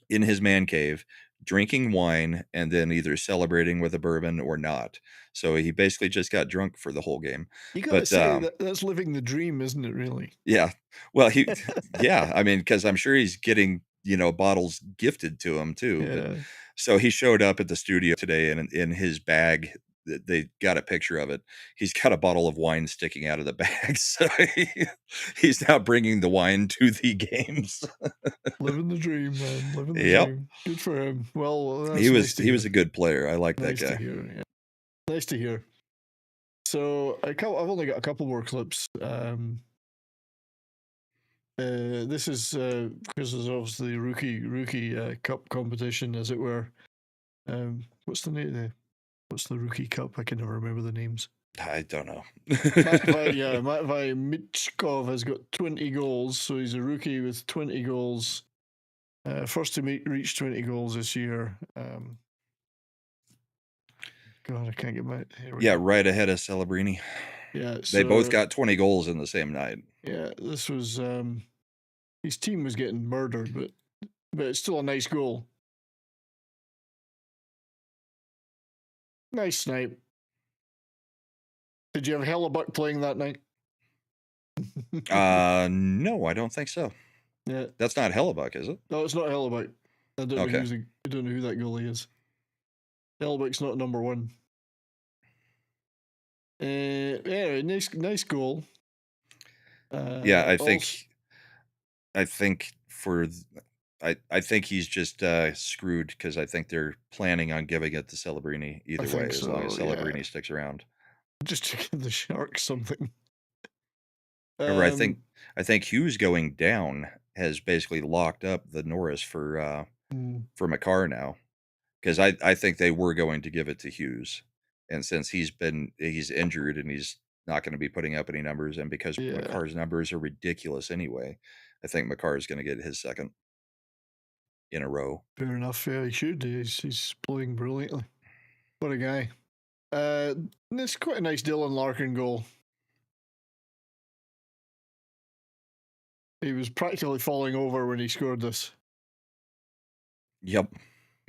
Speaker 2: in his man cave, drinking wine and then either celebrating with a bourbon or not. So he basically just got drunk for the whole game.
Speaker 1: You gotta say that's living the dream, isn't it? Really?
Speaker 2: Yeah. Well, yeah. I mean, because I'm sure he's getting bottles gifted to him too.
Speaker 1: Yeah.
Speaker 2: But so he showed up at the studio today, and in his bag, they got a picture of it. He's got a bottle of wine sticking out of the bag. So he's now bringing the wine to the games.
Speaker 1: Living the dream, man. Living the
Speaker 2: Yep.
Speaker 1: dream. Good for him. Well, that's
Speaker 2: He was
Speaker 1: nice to
Speaker 2: he
Speaker 1: hear.
Speaker 2: was a good player. I like
Speaker 1: Nice
Speaker 2: that guy.
Speaker 1: to hear. Yeah. Nice to hear. So I've only got a couple more clips. This is because there's obviously the rookie cup competition, as it were. What's the name? What's the rookie cup? I can never remember the names.
Speaker 2: I don't know.
Speaker 1: Matvei Michkov has got 20 goals, so he's a rookie with 20 goals. First to reach 20 goals this year. God, I can't get my.
Speaker 2: Yeah, right ahead of Celebrini.
Speaker 1: Yeah,
Speaker 2: they both got 20 goals in the same night.
Speaker 1: Yeah, this was his team was getting murdered, but it's still a nice goal. Nice snipe. Did you have Hellebuck playing that night?
Speaker 2: No, I don't think so.
Speaker 1: Yeah,
Speaker 2: that's not Hellebuck, is it?
Speaker 1: No, it's not Hellebuck. I don't know I don't know who that goalie is. Hellebuck's not number one. Yeah, nice goal.
Speaker 2: Yeah, I think he's just screwed because I think they're planning on giving it to Celebrini either way, as long as Celebrini sticks around.
Speaker 1: Just to give the Sharks something.
Speaker 2: Remember, I think Hughes going down has basically locked up the Norris for Makar now, because I think they were going to give it to Hughes, and since he's injured and he's not going to be putting up any numbers, and because Makar's numbers are ridiculous anyway, I think Makar is going to get his second in a row.
Speaker 1: Fair enough. Yeah, he should. He's playing brilliantly. What a guy. It's quite a nice Dylan Larkin goal. He was practically falling over when he scored this.
Speaker 2: Yep.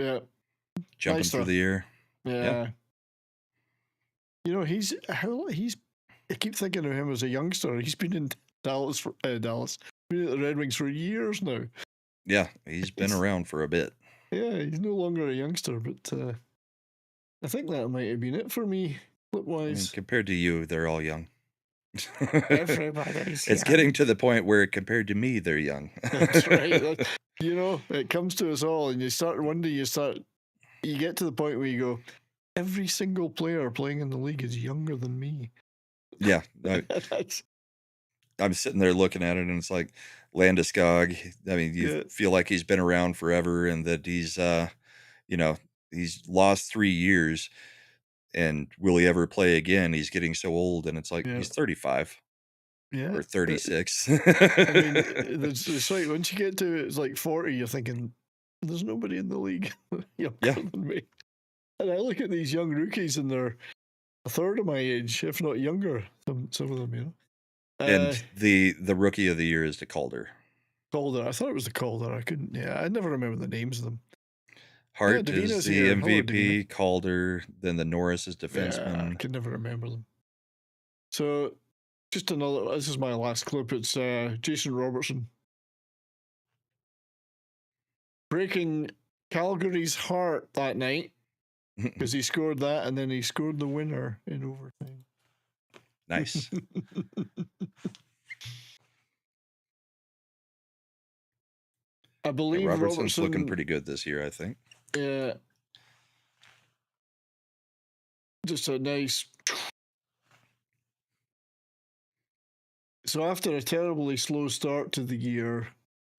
Speaker 1: Yeah.
Speaker 2: Jumping through the air.
Speaker 1: Yeah. I keep thinking of him as a youngster. He's been in Dallas. Been at the Red Wings for years now.
Speaker 2: Yeah, he's been around for a bit.
Speaker 1: Yeah, he's no longer a youngster, but I think that might have been it for me, clip-wise.
Speaker 2: I mean, compared to you, they're all young.
Speaker 1: Everybody's
Speaker 2: It's getting to the point where, compared to me, they're young.
Speaker 1: That's right. It comes to us all, and you start wondering. You get to the point where you go, every single player playing in the league is younger than me.
Speaker 2: Yeah, I'm sitting there looking at it, and it's like Landeskog. I mean, you feel like he's been around forever, and that he's, he's lost 3 years, and will he ever play again? He's getting so old, and it's like he's 35.
Speaker 1: Yeah,
Speaker 2: or 36.
Speaker 1: I mean, it's like once you get to it's like 40, you're thinking there's nobody in the league younger than me. And I look at these young rookies, and they're a third of my age, if not younger. Some of them,
Speaker 2: And the rookie of the year is the Calder.
Speaker 1: I thought it was the Calder. I never remember the names of them.
Speaker 2: Hart is the MVP, Calder, then the Norris is defenseman.
Speaker 1: Yeah, I can never remember them. So, this is my last clip. It's Jason Robertson breaking Calgary's heart that night because he scored that, and then he scored the winner in overtime.
Speaker 2: Nice.
Speaker 1: I believe
Speaker 2: Robertson's looking pretty good this year, I think.
Speaker 1: Yeah. Just a nice. So after a terribly slow start to the year,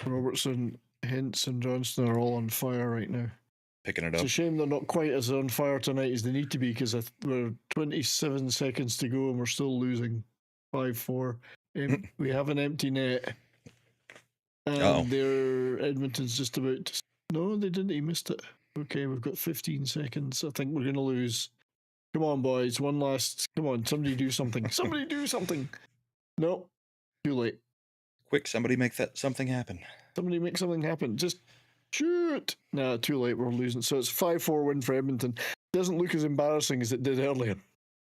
Speaker 1: Robertson, Hintz, and Johnston are all on fire right now.
Speaker 2: Picking it up.
Speaker 1: It's a shame they're not quite as on fire tonight as they need to be, because we're 27 seconds to go and we're still losing 5-4. We have an empty net. And Edmonton's just about to... No, they didn't. He missed it. Okay, we've got 15 seconds. I think we're going to lose. Come on, boys. One last... Come on, somebody do something. Somebody do something. Nope. Too late.
Speaker 2: Quick, somebody make something happen.
Speaker 1: Somebody make something happen. Just Shoot! Nah, too late. We're losing. So it's 5-4 win for Edmonton. Doesn't look as embarrassing as it did earlier.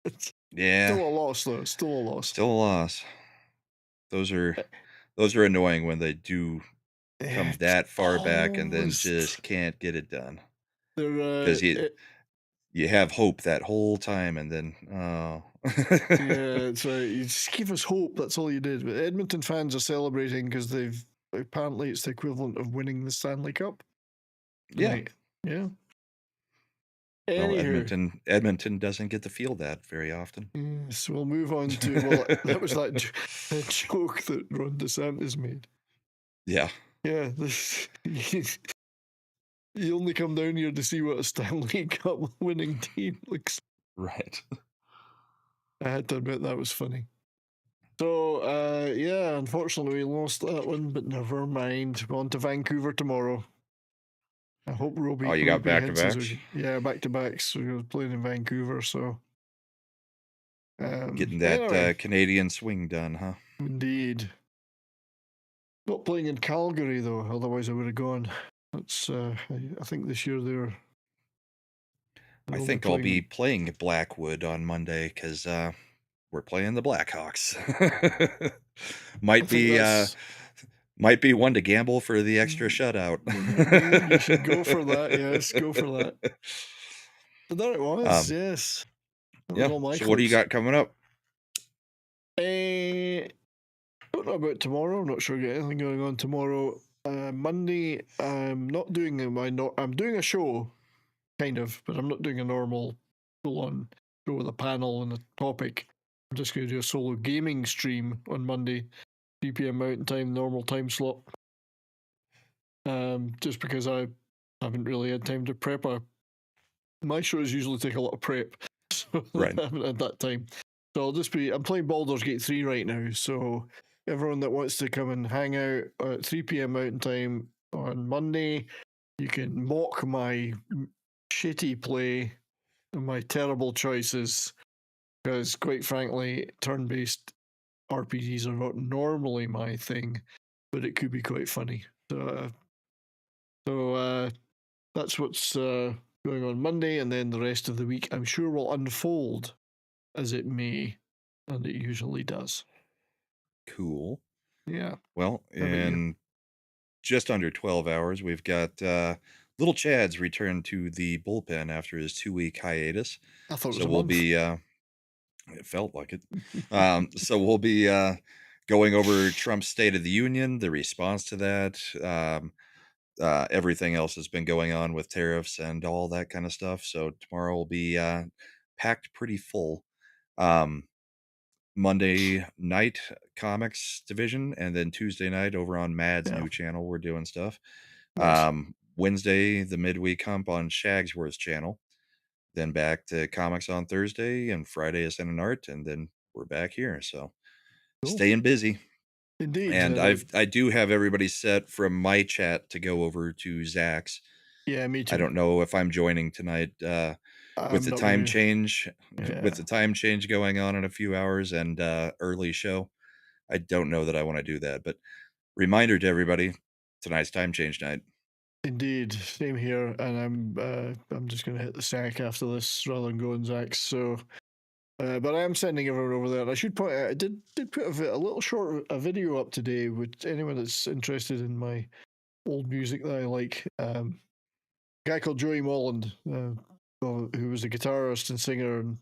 Speaker 1: It's still a loss, though. Still a loss.
Speaker 2: Still a loss. Those are annoying when they do come that far back and then just can't get it done. Because you have hope that whole time, and then
Speaker 1: yeah, so you just give us hope. That's all you did. But Edmonton fans are celebrating because they've apparently it's the equivalent of winning the Stanley Cup.
Speaker 2: Yeah,
Speaker 1: right. Yeah.
Speaker 2: Well, Edmonton doesn't get to feel that very often.
Speaker 1: Yes, we'll move on to that was that joke that Ron DeSantis made.
Speaker 2: Yeah.
Speaker 1: Yeah. You only come down here to see what a Stanley Cup winning team looks like.
Speaker 2: Right.
Speaker 1: I had to admit that was funny. So, yeah, unfortunately we lost that one, but never mind. We're on to Vancouver tomorrow. I hope Roby.
Speaker 2: Oh, you got back-to-backs?
Speaker 1: Yeah, back-to-backs. We're playing in Vancouver, so...
Speaker 2: Getting that Canadian swing done, huh?
Speaker 1: Indeed. Not playing in Calgary, though. Otherwise, I would have gone. That's. I think this year they're
Speaker 2: I think I'll be playing Blackwood on Monday because we're playing the Blackhawks. Might be one to gamble for the extra shutout.
Speaker 1: You should go for that. Yes, go for that. But there it was. Yes.
Speaker 2: Yeah. So what do you got coming up?
Speaker 1: I don't know about tomorrow. I'm not sure I got anything going on tomorrow. Monday, I'm not doing I'm doing a show, kind of, but I'm not doing a normal full-on show with a panel and a topic. I'm just going to do a solo gaming stream on Monday, 3 p.m. Mountain Time, normal time slot. Just because I haven't really had time to prep. My shows usually take a lot of prep, so
Speaker 2: right.
Speaker 1: I haven't had that time. So I'm playing Baldur's Gate 3 right now, so everyone that wants to come and hang out at 3 p.m. Mountain Time on Monday, you can mock my shitty play and my terrible choices, because quite frankly, turn-based RPGs are not normally my thing, but it could be quite funny. So that's what's going on Monday, and then the rest of the week I'm sure will unfold as it may, and it usually does.
Speaker 2: Cool.
Speaker 1: Yeah.
Speaker 2: Well, in just under 12 hours, we've got Little Chad's returned to the bullpen after his 2-week hiatus.
Speaker 1: I thought
Speaker 2: so we'll be. It felt like it. So we'll be going over Trump's State of the Union, the response to that. Everything else has been going on with tariffs and all that kind of stuff. So tomorrow will be packed pretty full. Monday night comics division, and then Tuesday night over on Mad's new channel we're doing stuff. Nice. Wednesday the midweek hump on Shagsworth's channel, then back to comics on Thursday, and Friday is in art, and then we're back here. So staying busy.
Speaker 1: Indeed.
Speaker 2: And I do have everybody set from my chat to go over to Zach's.
Speaker 1: Yeah, me too.
Speaker 2: I don't know if I'm joining tonight with the time change. With the time change going on in a few hours and early show. I don't know that I want to do that, but reminder to everybody, tonight's time change night.
Speaker 1: Indeed, same here, and I'm just going to hit the sack after this rather than go on Zach's. So, but I am sending everyone over there. And I should point out, I did put a little short video up today with anyone that's interested in my old music that I like. A guy called Joey Molland, who was a guitarist and singer and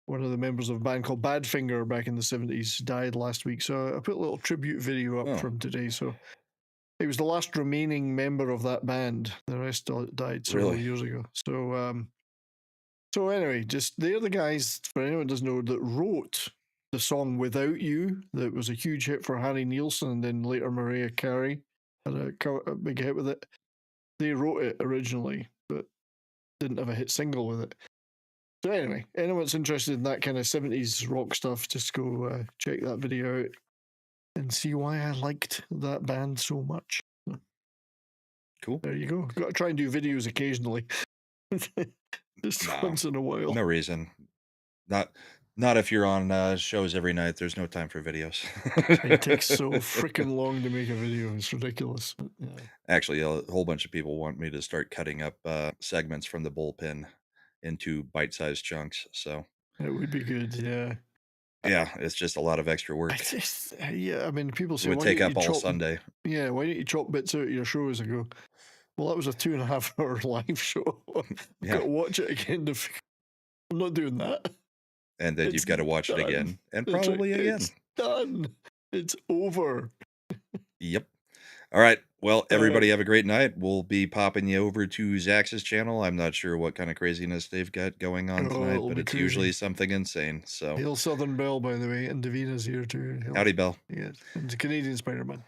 Speaker 1: one of the members of a band called Badfinger back in the 70s, died last week. So I put a little tribute video up from today. So he was the last remaining member of that band. The rest died several years ago. So anyway, they're the guys, for anyone who doesn't know, that wrote the song Without You, that was a huge hit for Harry Nilsson, and then later Mariah Carey had a big hit with it. They wrote it originally, but didn't have a hit single with it. So anyway, anyone that's interested in that kind of 70s rock stuff, just go check that video out and see why I liked that band so much.
Speaker 2: Cool.
Speaker 1: There you go. Got to try and do videos occasionally. Just once in a while.
Speaker 2: No reason. Not Not if you're on shows every night. There's no time for videos.
Speaker 1: It takes so freaking long to make a video. It's ridiculous. But, yeah.
Speaker 2: Actually, a whole bunch of people want me to start cutting up segments from the bullpen into bite-sized chunks. So
Speaker 1: it would be good. Yeah.
Speaker 2: Yeah, it's just a lot of extra work.
Speaker 1: Yeah, I mean, people
Speaker 2: It
Speaker 1: say,
Speaker 2: would
Speaker 1: why
Speaker 2: take
Speaker 1: don't
Speaker 2: up
Speaker 1: you
Speaker 2: all
Speaker 1: chop,
Speaker 2: Sunday.
Speaker 1: Yeah, why don't you chop bits out of your shows? I go, well, that was a 2.5 hour live show. I've got to watch it again. I'm not doing that.
Speaker 2: And then you've got to watch it again. And probably again.
Speaker 1: It's done. It's over.
Speaker 2: Yep. All right. Well, everybody have a great night. We'll be popping you over to Zach's channel. I'm not sure what kind of craziness they've got going on tonight, but it's usually something insane. So
Speaker 1: Hail Southern Belle, by the way, and Davina's here too.
Speaker 2: Howdy, Belle.
Speaker 1: Yes, and the Canadian Spider-Man.